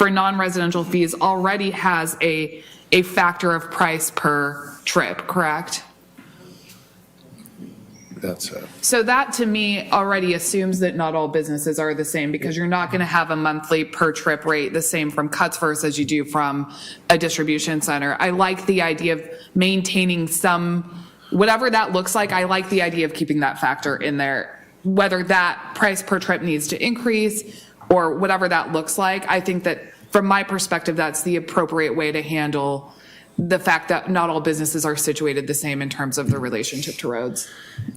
non-residential fees already has a factor of price per trip, correct? That's it. So that to me already assumes that not all businesses are the same, because you're not going to have a monthly per trip rate the same from Cutsverse as you do from a distribution center. I like the idea of maintaining some, whatever that looks like, I like the idea of keeping that factor in there. Whether that price per trip needs to increase or whatever that looks like, I think that from my perspective, that's the appropriate way to handle the fact that not all businesses are situated the same in terms of the relationship to roads.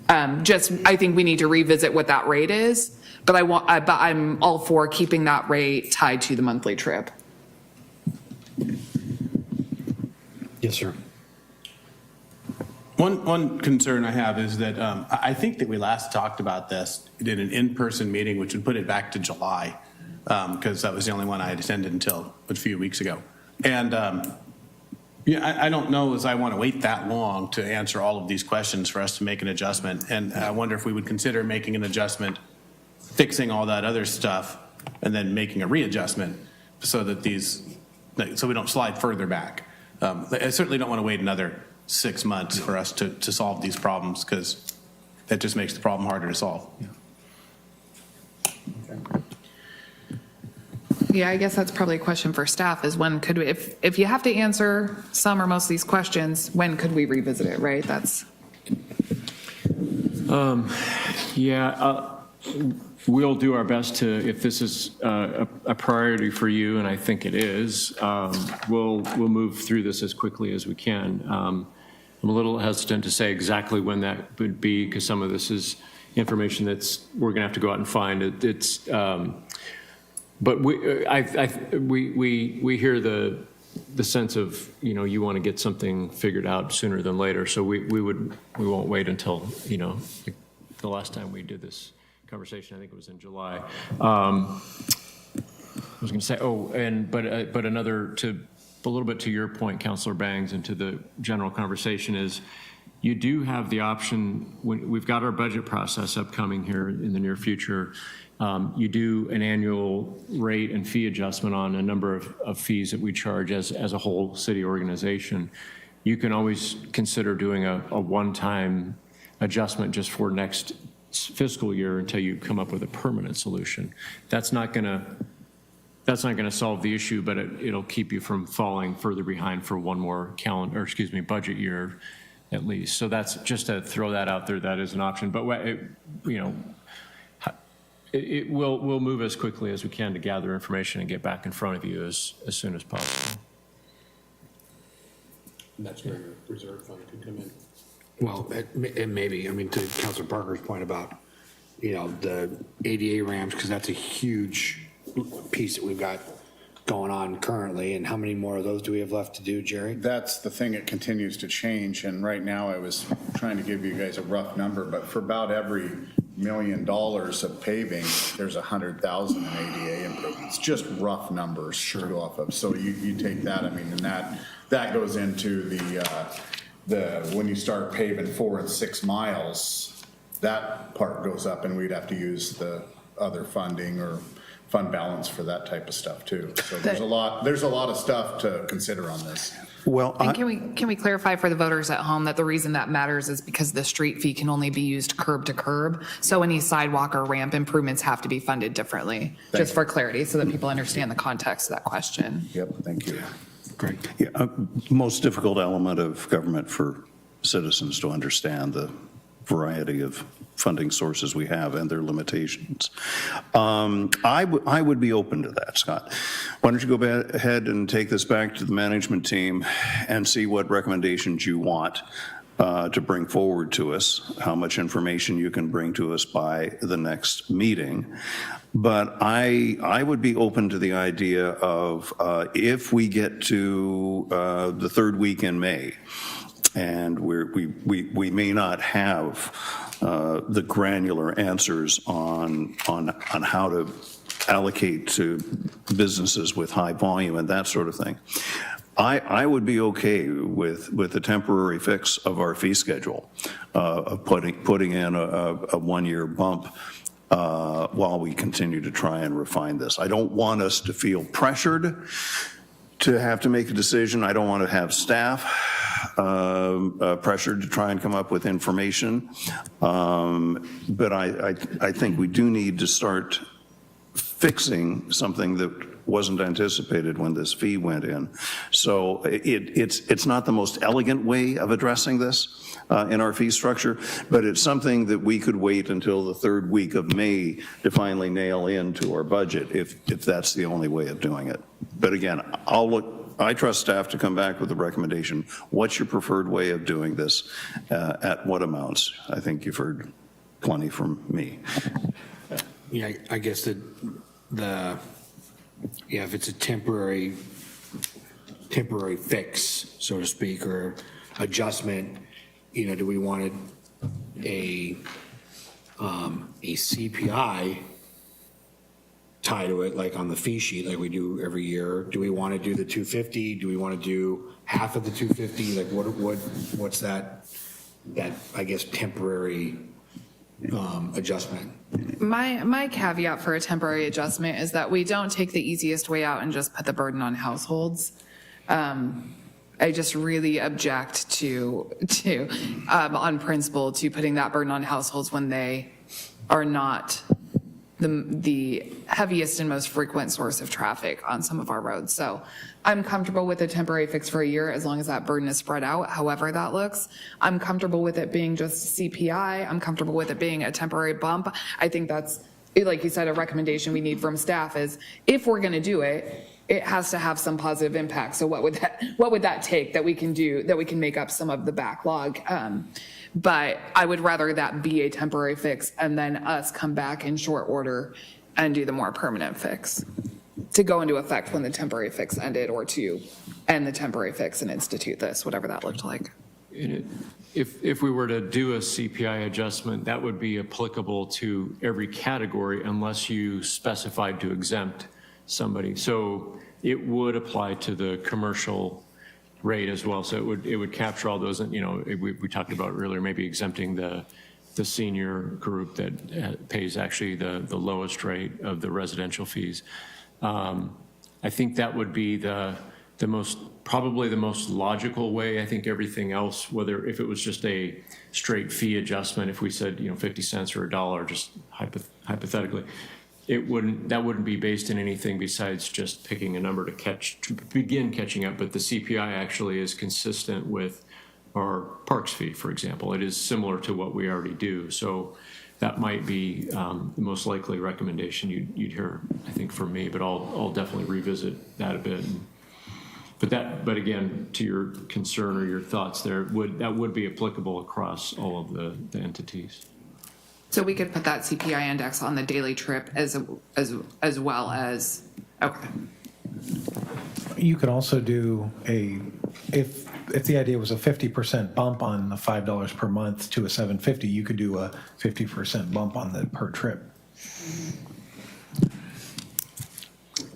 I think we need to revisit what that rate is, but I'm all for keeping that rate tied to the monthly trip. Yes, sir. One concern I have is that I think that we last talked about this in an in-person meeting, which would put it back to July, because that was the only one I had attended until a few weeks ago. And I don't know as I want to wait that long to answer all of these questions for us to make an adjustment. And I wonder if we would consider making an adjustment, fixing all that other stuff, and then making a readjustment so that so we don't slide further back. I certainly don't want to wait another 6 months for us to solve these problems, because that just makes the problem harder to solve. Yeah, I guess that's probably a question for staff, is when could we, if you have to answer some or most of these questions, when could we revisit it, right? That's. We'll do our best to, if this is a priority for you, and I think it is, we'll move through this as quickly as we can. I'm a little hesitant to say exactly when that would be, because some of this is information we're going to have to go out and find. But we hear the sense of, you want to get something figured out sooner than later. So we won't wait until, the last time we did this conversation, I think it was in July. I was going to say, but another, a little bit to your point, Councilor Bangs, and to the general conversation is, you do have the option, when we've got our budget process upcoming here in the near future, you do an annual rate and fee adjustment on a number of fees that we charge as a whole city organization. You can always consider doing a one-time adjustment just for next fiscal year until you come up with a permanent solution. That's not going to solve the issue, but it'll keep you from falling further behind for one more budget year at least. So that's just to throw that out there. That is an option, but we'll move as quickly as we can to gather information and get back in front of you as soon as possible. And that's where your reserve fund could come in. Well, it may be, to Councilor Parker's point about, the ADA ramps, because that's a huge piece that we've got going on currently, and how many more of those do we have left to do, Jerry? That's the thing, it continues to change, and right now I was trying to give you guys a rough number, but for about every $1 million of paving, there's 100,000 in ADA improvements, just rough numbers to go off of. So you take that, I mean, and that goes into the when you start paving 4 and 6 miles, that part goes up, and we'd have to use the other funding or fund balance for that type of stuff too. So there's a lot of stuff to consider on this. Well, And can we clarify for the voters at home that the reason that matters is because the street fee can only be used curb to curb. So any sidewalk or ramp improvements have to be funded differently, just for clarity, so that people understand the context of that question. Yep, thank you. Great. yeah, most difficult element of government for citizens to understand the variety of funding sources we have and their limitations. I would be open to that, Scott. Why don't you go ahead and take this back to the management team and see what recommendations you want to bring forward to us, how much information you can bring to us by the next meeting. But I would be open to the idea of if we get to the third week in May, and we may not have the granular answers on how to allocate to businesses with high volume and that sort of thing. I would be okay with the temporary fix of our fee schedule, of putting in a 1-year bump while we continue to try and refine this. I don't want us to feel pressured to have to make a decision. I don't want to have staff pressured to try and come up with information. But I think we do need to start fixing something that wasn't anticipated when this fee went in. So it's not the most elegant way of addressing this in our fee structure, but it's something that we could wait until the third week of May to finally nail into our budget if that's the only way of doing it. But again, I trust staff to come back with a recommendation. What's your preferred way of doing this? At what amounts? I think you've heard plenty from me. Yeah, I guess if it's a temporary fix, so to speak, or adjustment, do we want a CPI tie to it, like on the fee sheet, like we do every year? Do we want to do the 250? Do we want to do half of the 250? Like what's that I guess temporary adjustment? My caveat for a temporary adjustment is that we don't take the easiest way out and just put the burden on households. I just really object to on principle, to putting that burden on households when they are not the heaviest and most frequent source of traffic on some of our roads. So I'm comfortable with a temporary fix for a year as long as that burden is spread out, however that looks. I'm comfortable with it being just CPI. I'm comfortable with it being a temporary bump. I think that's, like you said, a recommendation we need from staff is if we're going to do it, it has to have some positive impact. So what would that take that we can do, that we can make up some of the backlog? But I would rather that be a temporary fix and then us come back in short order and do the more permanent fix to go into effect when the temporary fix ended, or to end the temporary fix and institute this, whatever that looked like. If we were to do a CPI adjustment, that would be applicable to every category unless you specified to exempt somebody. So it would apply to the commercial rate as well. So it would capture all those, we talked about earlier, maybe exempting the senior group that pays actually the lowest rate of the residential fees. I think that would be probably the most logical way. I think everything else, if it was just a straight fee adjustment, if we said 50 cents or $1, just hypothetically, that wouldn't be based in anything besides just picking a number to begin catching up. But the CPI actually is consistent with our parks fee, for example. It is similar to what we already do. So that might be the most likely recommendation you'd hear, I think, from me. But I'll definitely revisit that a bit. But again, to your concern or your thoughts there, that would be applicable across all of the entities. So we could put that CPI index on the daily trip as well as, okay. You could also do if the idea was a 50% bump on the $5 per month to a $750, you could do a 50% bump on the per trip.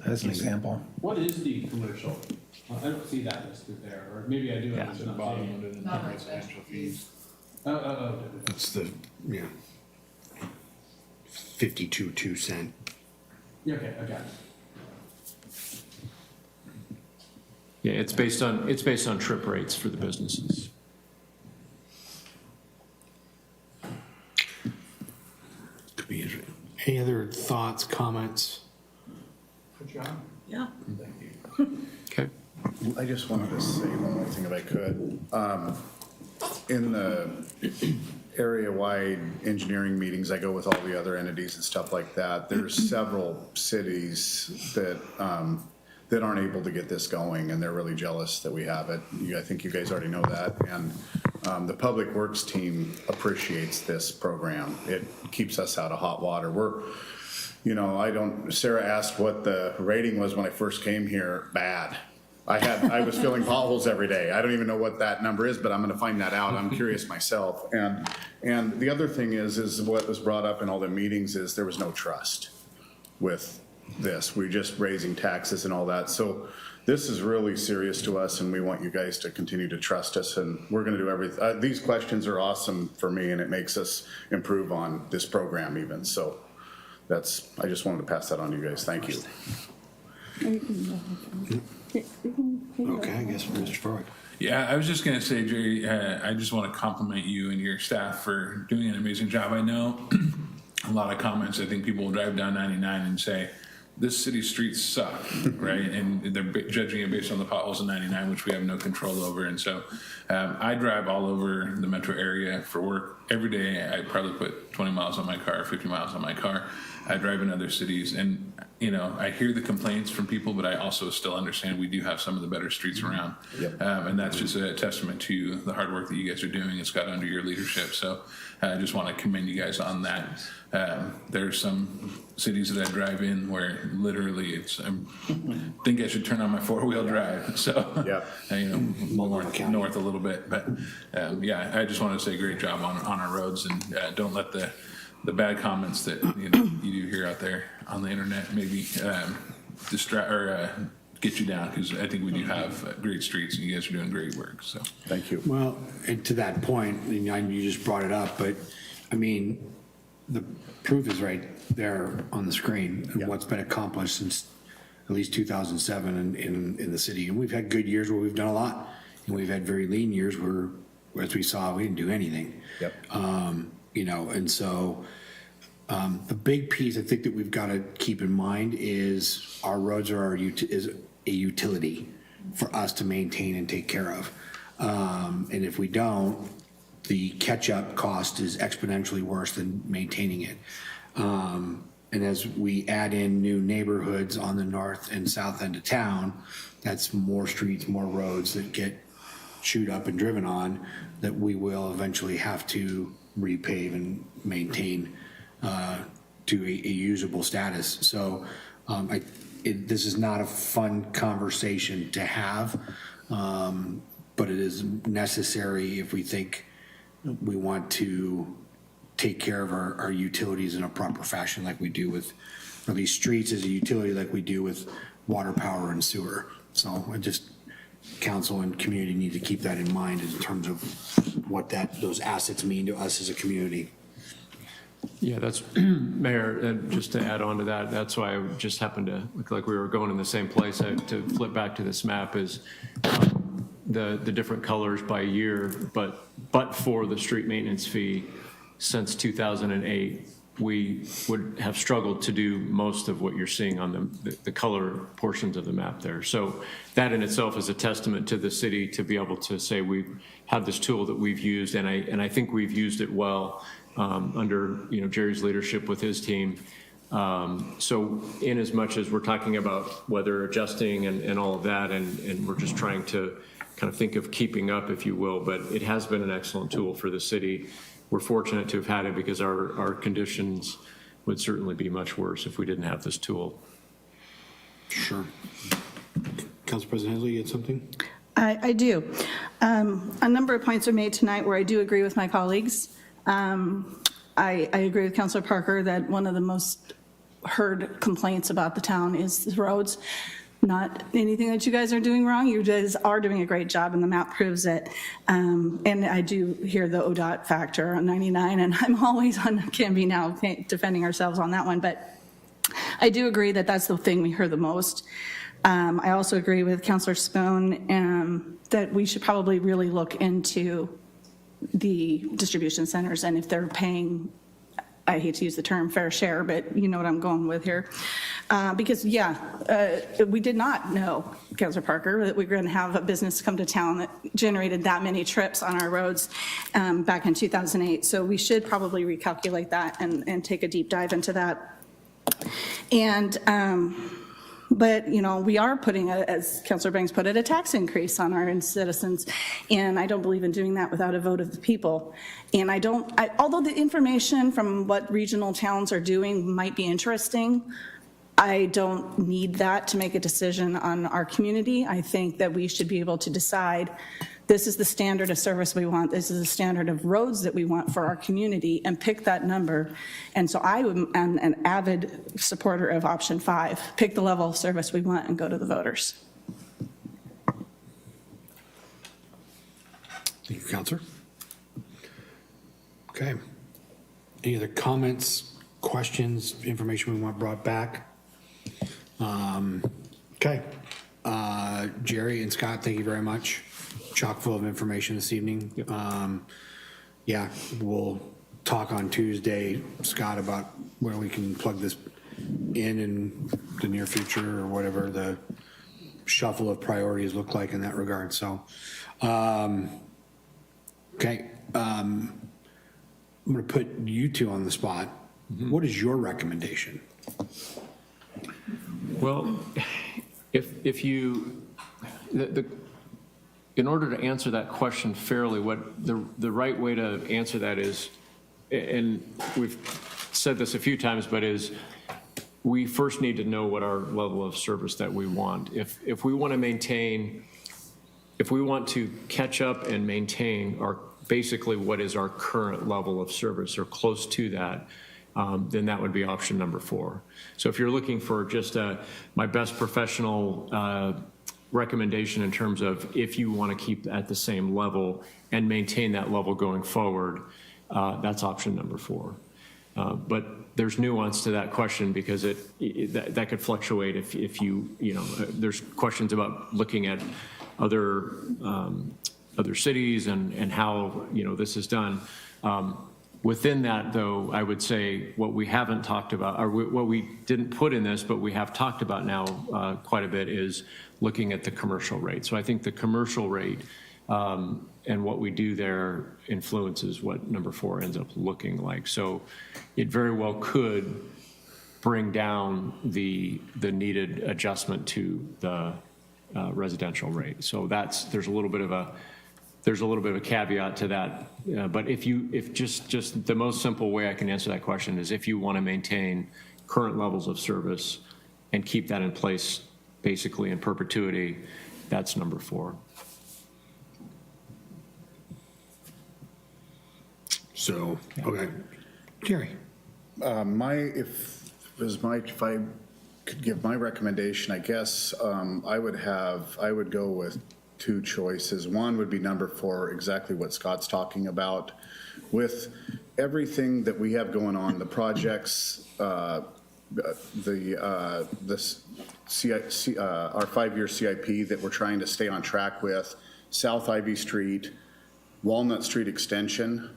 As an example. What is the commercial? I don't see that listed there, or maybe I do. Yeah. It's in The bottom under the Not like residential that. fees. Oh. It's the, 52 cent. Yeah, okay, I got it. Yeah, it's based on trip rates for the businesses. Could be interesting. Any other thoughts, comments? Good job. Yeah. Okay. I just wanted to say one more thing if I could. In the area-wide engineering meetings, I go with all the other entities and stuff like that. There's several cities that aren't able to get this going, and they're really jealous that we have it. I think you guys already know that. And the Public Works team appreciates this program. It keeps us out of hot water. Sarah asked what the rating was when I first came here. Bad. I was filling potholes every day. I don't even know what that number is, but I'm gonna find that out. I'm curious myself. And the other thing is what was brought up in all the meetings is there was no trust with this. We're just raising taxes and all that. So this is really serious to us, and we want you guys to continue to trust us, and we're gonna do everything. These questions are awesome for me, and it makes us improve on this program even. So I just wanted to pass that on to you guys. Thank you. Okay, I guess Mr. Farag. Yeah, I was just going to say, Jerry, I just want to compliment you and your staff for doing an amazing job. I know a lot of comments, I think people will drive down 99 and say, this city's streets suck, right? And they're judging it based on the potholes in 99, which we have no control over. And so I drive all over the metro area for work. Every day I probably put 20 miles on my car, 50 miles on my car. I drive in other cities, and I hear the complaints from people, but I also still understand we do have some of the better streets around. Yep. And that's just a testament to the hard work that you guys are doing. It's got under your leadership. So I just want to commend you guys on that. There's some cities that I drive in where literally I think I should turn on my 4-wheel drive. So, Yeah. north a little bit. But yeah, I just want to say great job on our roads, and don't let the bad comments that you do hear out there on the internet maybe distract or get you down, because I think we do have great streets, and you guys are doing great work. So Thank you. Well, and to that point, and you just brought it up, but I mean, the proof is right there on the screen of what's been accomplished since at least 2007 in the city. And we've had good years where we've done a lot, and we've had very lean years where, as we saw, we didn't do anything. Yep. And so the big piece I think that we've got to keep in mind is our roads are is a utility for us to maintain and take care of. And if we don't, the catch-up cost is exponentially worse than maintaining it. And as we add in new neighborhoods on the north and south end of town, that's more streets, more roads that get chewed up and driven on that we will eventually have to repave and maintain to a usable status. So this is not a fun conversation to have, but it is necessary if we think we want to take care of our utilities in a proper fashion like we do with, or at least streets as a utility like we do with water, power, and sewer. So I just, council and community need to keep that in mind in terms of what those assets mean to us as a community. Yeah, that's, Mayor, and just to add on to that, that's why I just happened to look like we were going in the same place. To flip back to this map is the different colors by year, but for the street maintenance fee since 2008, we would have struggled to do most of what you're seeing on the color portions of the map there. So that in itself is a testament to the city to be able to say we have this tool that we've used, and I think we've used it well under Jerry's leadership with his team. So in as much as we're talking about weather adjusting and all of that, and we're just trying to kind of think of keeping up, if you will, but it has been an excellent tool for the city. We're fortunate to have had it because our conditions would certainly be much worse if we didn't have this tool. Sure. Council President Hensley, you had something? I do. A number of points are made tonight where I do agree with my colleagues. I agree with Councilor Parker that one of the most heard complaints about the town is the roads. Not anything that you guys are doing wrong. You guys are doing a great job, and the map proves it. And I do hear the ODOT factor on 99, and I'm always on Canby now defending ourselves on that one. But I do agree that that's the thing we hear the most. I also agree with Councilor Spoon that we should probably really look into the distribution centers and if they're paying, I hate to use the term fair share, but you know what I'm going with here. Because we did not know, Councilor Parker, that we were going to have a business come to town that generated that many trips on our roads back in 2008. So we should probably recalculate that and take a deep dive into that. And, but, you know, we are putting, as Councilor Banks put it, a tax increase on our citizens. And I don't believe in doing that without a vote of the people. And although the information from what regional towns are doing might be interesting, I don't need that to make a decision on our community. I think that we should be able to decide this is the standard of service we want, this is the standard of roads that we want for our community, and pick that number. And so I am an avid supporter of option 5, pick the level of service we want and go to the voters. Thank you, Counselor. Okay. Any other comments, questions, information we want brought back? Okay. Jerry and Scott, thank you very much. Chock full of information this evening. Yeah, we'll talk on Tuesday, Scott, about where we can plug this in the near future or whatever the shuffle of priorities look like in that regard. So, okay. I'm going to put you two on the spot. What is your recommendation? Well, if you, in order to answer that question fairly, what the right way to answer that is, and we've said this a few times, but is we first need to know what our level of service that we want. If we want to maintain, if we want to catch up and maintain our basically what is our current level of service or close to that, then that would be option number 4. So if you're looking for just my best professional recommendation in terms of if you want to keep at the same level and maintain that level going forward, that's option number 4. But there's nuance to that question because that could fluctuate if you know, there's questions about looking at other cities and how, you know, this is done. Within that, though, I would say what we haven't talked about, or what we didn't put in this, but we have talked about now quite a bit, is looking at the commercial rate. So I think the commercial rate and what we do there influences what number 4 ends up looking like. So it very well could bring down the needed adjustment to the residential rate. So there's a little bit of a caveat to that. But if just the most simple way I can answer that question is if you want to maintain current levels of service and keep that in place basically in perpetuity, that's number 4. So, okay. Jerry. If I could give my recommendation, I guess I would go with 2 choices. One would be number 4, exactly what Scott's talking about. With everything that we have going on, the projects, our 5-year CIP that we're trying to stay on track with, South Ivy Street, Walnut Street Extension,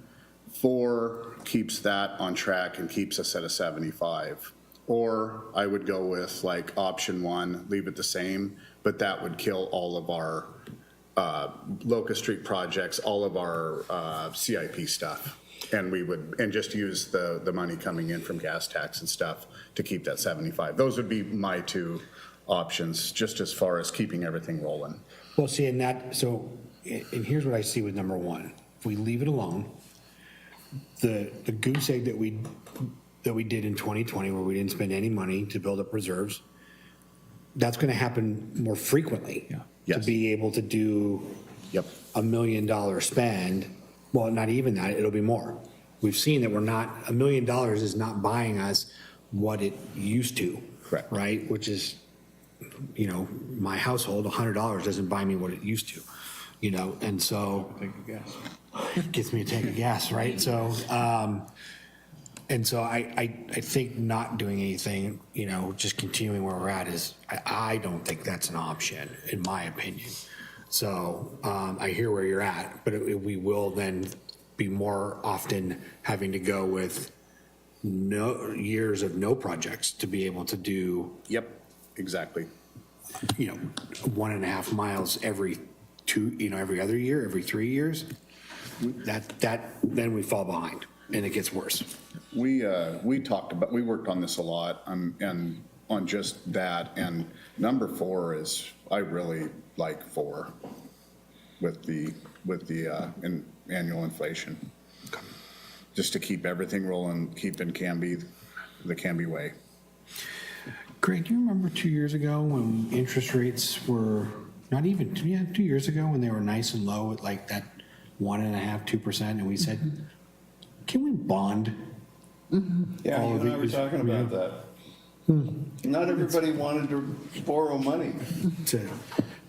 4 keeps that on track and keeps us at a 75. Or I would go with like option 1, leave it the same, but that would kill all of our Locust Street projects, all of our CIP stuff. And just use the money coming in from gas tax and stuff to keep that 75. Those would be my 2 options, just as far as keeping everything rolling. Well, see, and here's what I see with number 1. If we leave it alone, the goose egg that we did in 2020, where we didn't spend any money to build up reserves, that's going to happen more frequently. To Yes. be able to do Yep. $1 million spend, well, not even that, it'll be more. We've seen that $1 million is not buying us what it used to. Correct. Right, which is, you know, my household, $100 doesn't buy me what it used to, you know, and so. It gets me a tank of gas, right? So, and so I think not doing anything, you know, just continuing where we're at is, I don't think that's an option, in my opinion. So I hear where you're at, but we will then be more often having to go with no years of no projects to be able to do, Yep, exactly. you know, 1.5 miles every every other year, every 3 years. Then we fall behind and it gets worse. We worked on this a lot, and on just that, and number 4 is, I really like 4 with the annual inflation. Just to keep everything rolling, keeping Canby, the Canby way. Greg, do you remember 2 years ago when interest rates were not even, 2 years ago when they were nice and low at like that 1.5%, 2%, and we said, can we bond? Yeah, All you of and I it were was- talking about that. Not everybody wanted to borrow money.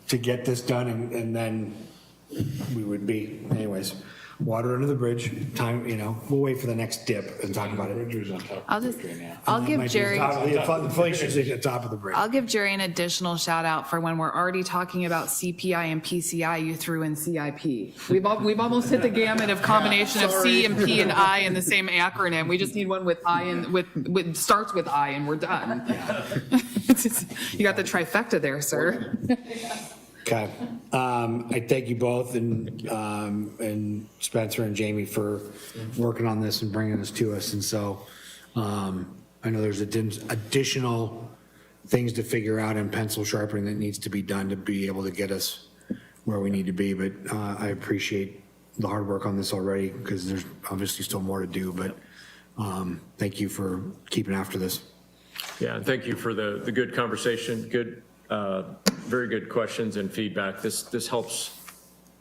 to get this done, and then we would be, anyways, water under the bridge, time, you know, we'll wait for the next dip and talk about it. I'll give Might be Jerry. the inflation's at the top of the bridge. I'll give Jerry an additional shout out for when we're already talking about CPI and PCI, you threw in CIP. We've almost hit the gamut of combination of C and P and I in the same acronym. We just need one with I and with starts with I and we're done. You got the trifecta there, sir. Okay. I thank you both and Spencer and Jamie for working on this and bringing this to us. And so I know there's additional things to figure out and pencil sharpening that needs to be done to be able to get us where we need to be. But I appreciate the hard work on this already because there's obviously still more to do. But thank you for keeping after this. Yeah, and thank you for the good conversation, very good questions and feedback. This helps.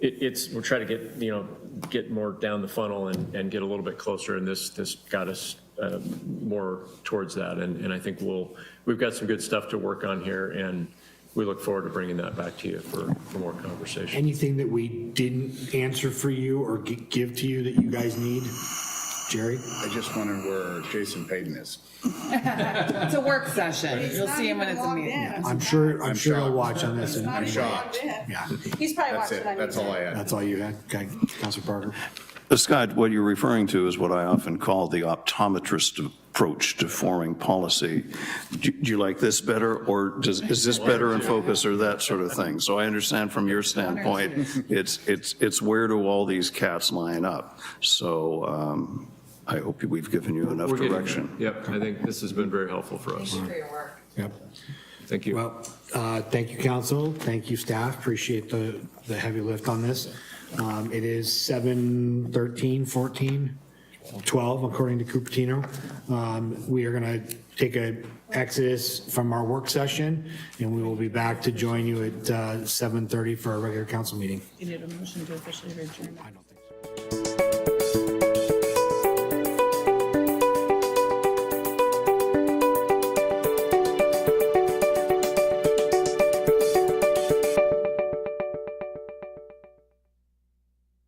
We're trying to get more down the funnel and get a little bit closer, and this got us more towards that. And I think we've got some good stuff to work on here, and we look forward to bringing that back to you for more conversation. Anything that we didn't answer for you or give to you that you guys need, Jerry? I just wonder where Jason Payton is. It's a work session. You'll see him when it's a meeting. I'm sure he'll shocked. watch on this. And I'm shocked. Yeah, He's probably That's watching it. on That's YouTube. all I had. that's all you had. Okay, Councilor Parker. Scott, what you're referring to is what I often call the optometrist approach to forming policy. Do you like this better, or is this better in focus, or that sort of thing? So I understand from your standpoint, it's where do all these cats line up? So I hope we've given you enough We're getting there. direction. Yep, I think this has been very helpful for us. For your work. Yep. Thank you. Well, thank you, council. Thank you, staff. Appreciate the heavy lift on this. It is 7:13, 14, 12, according to Cupertino. We are going to take a exodus from our work session, and we will be back to join you at 7:30 for our regular council meeting. You need a motion to officially adjourn. I don't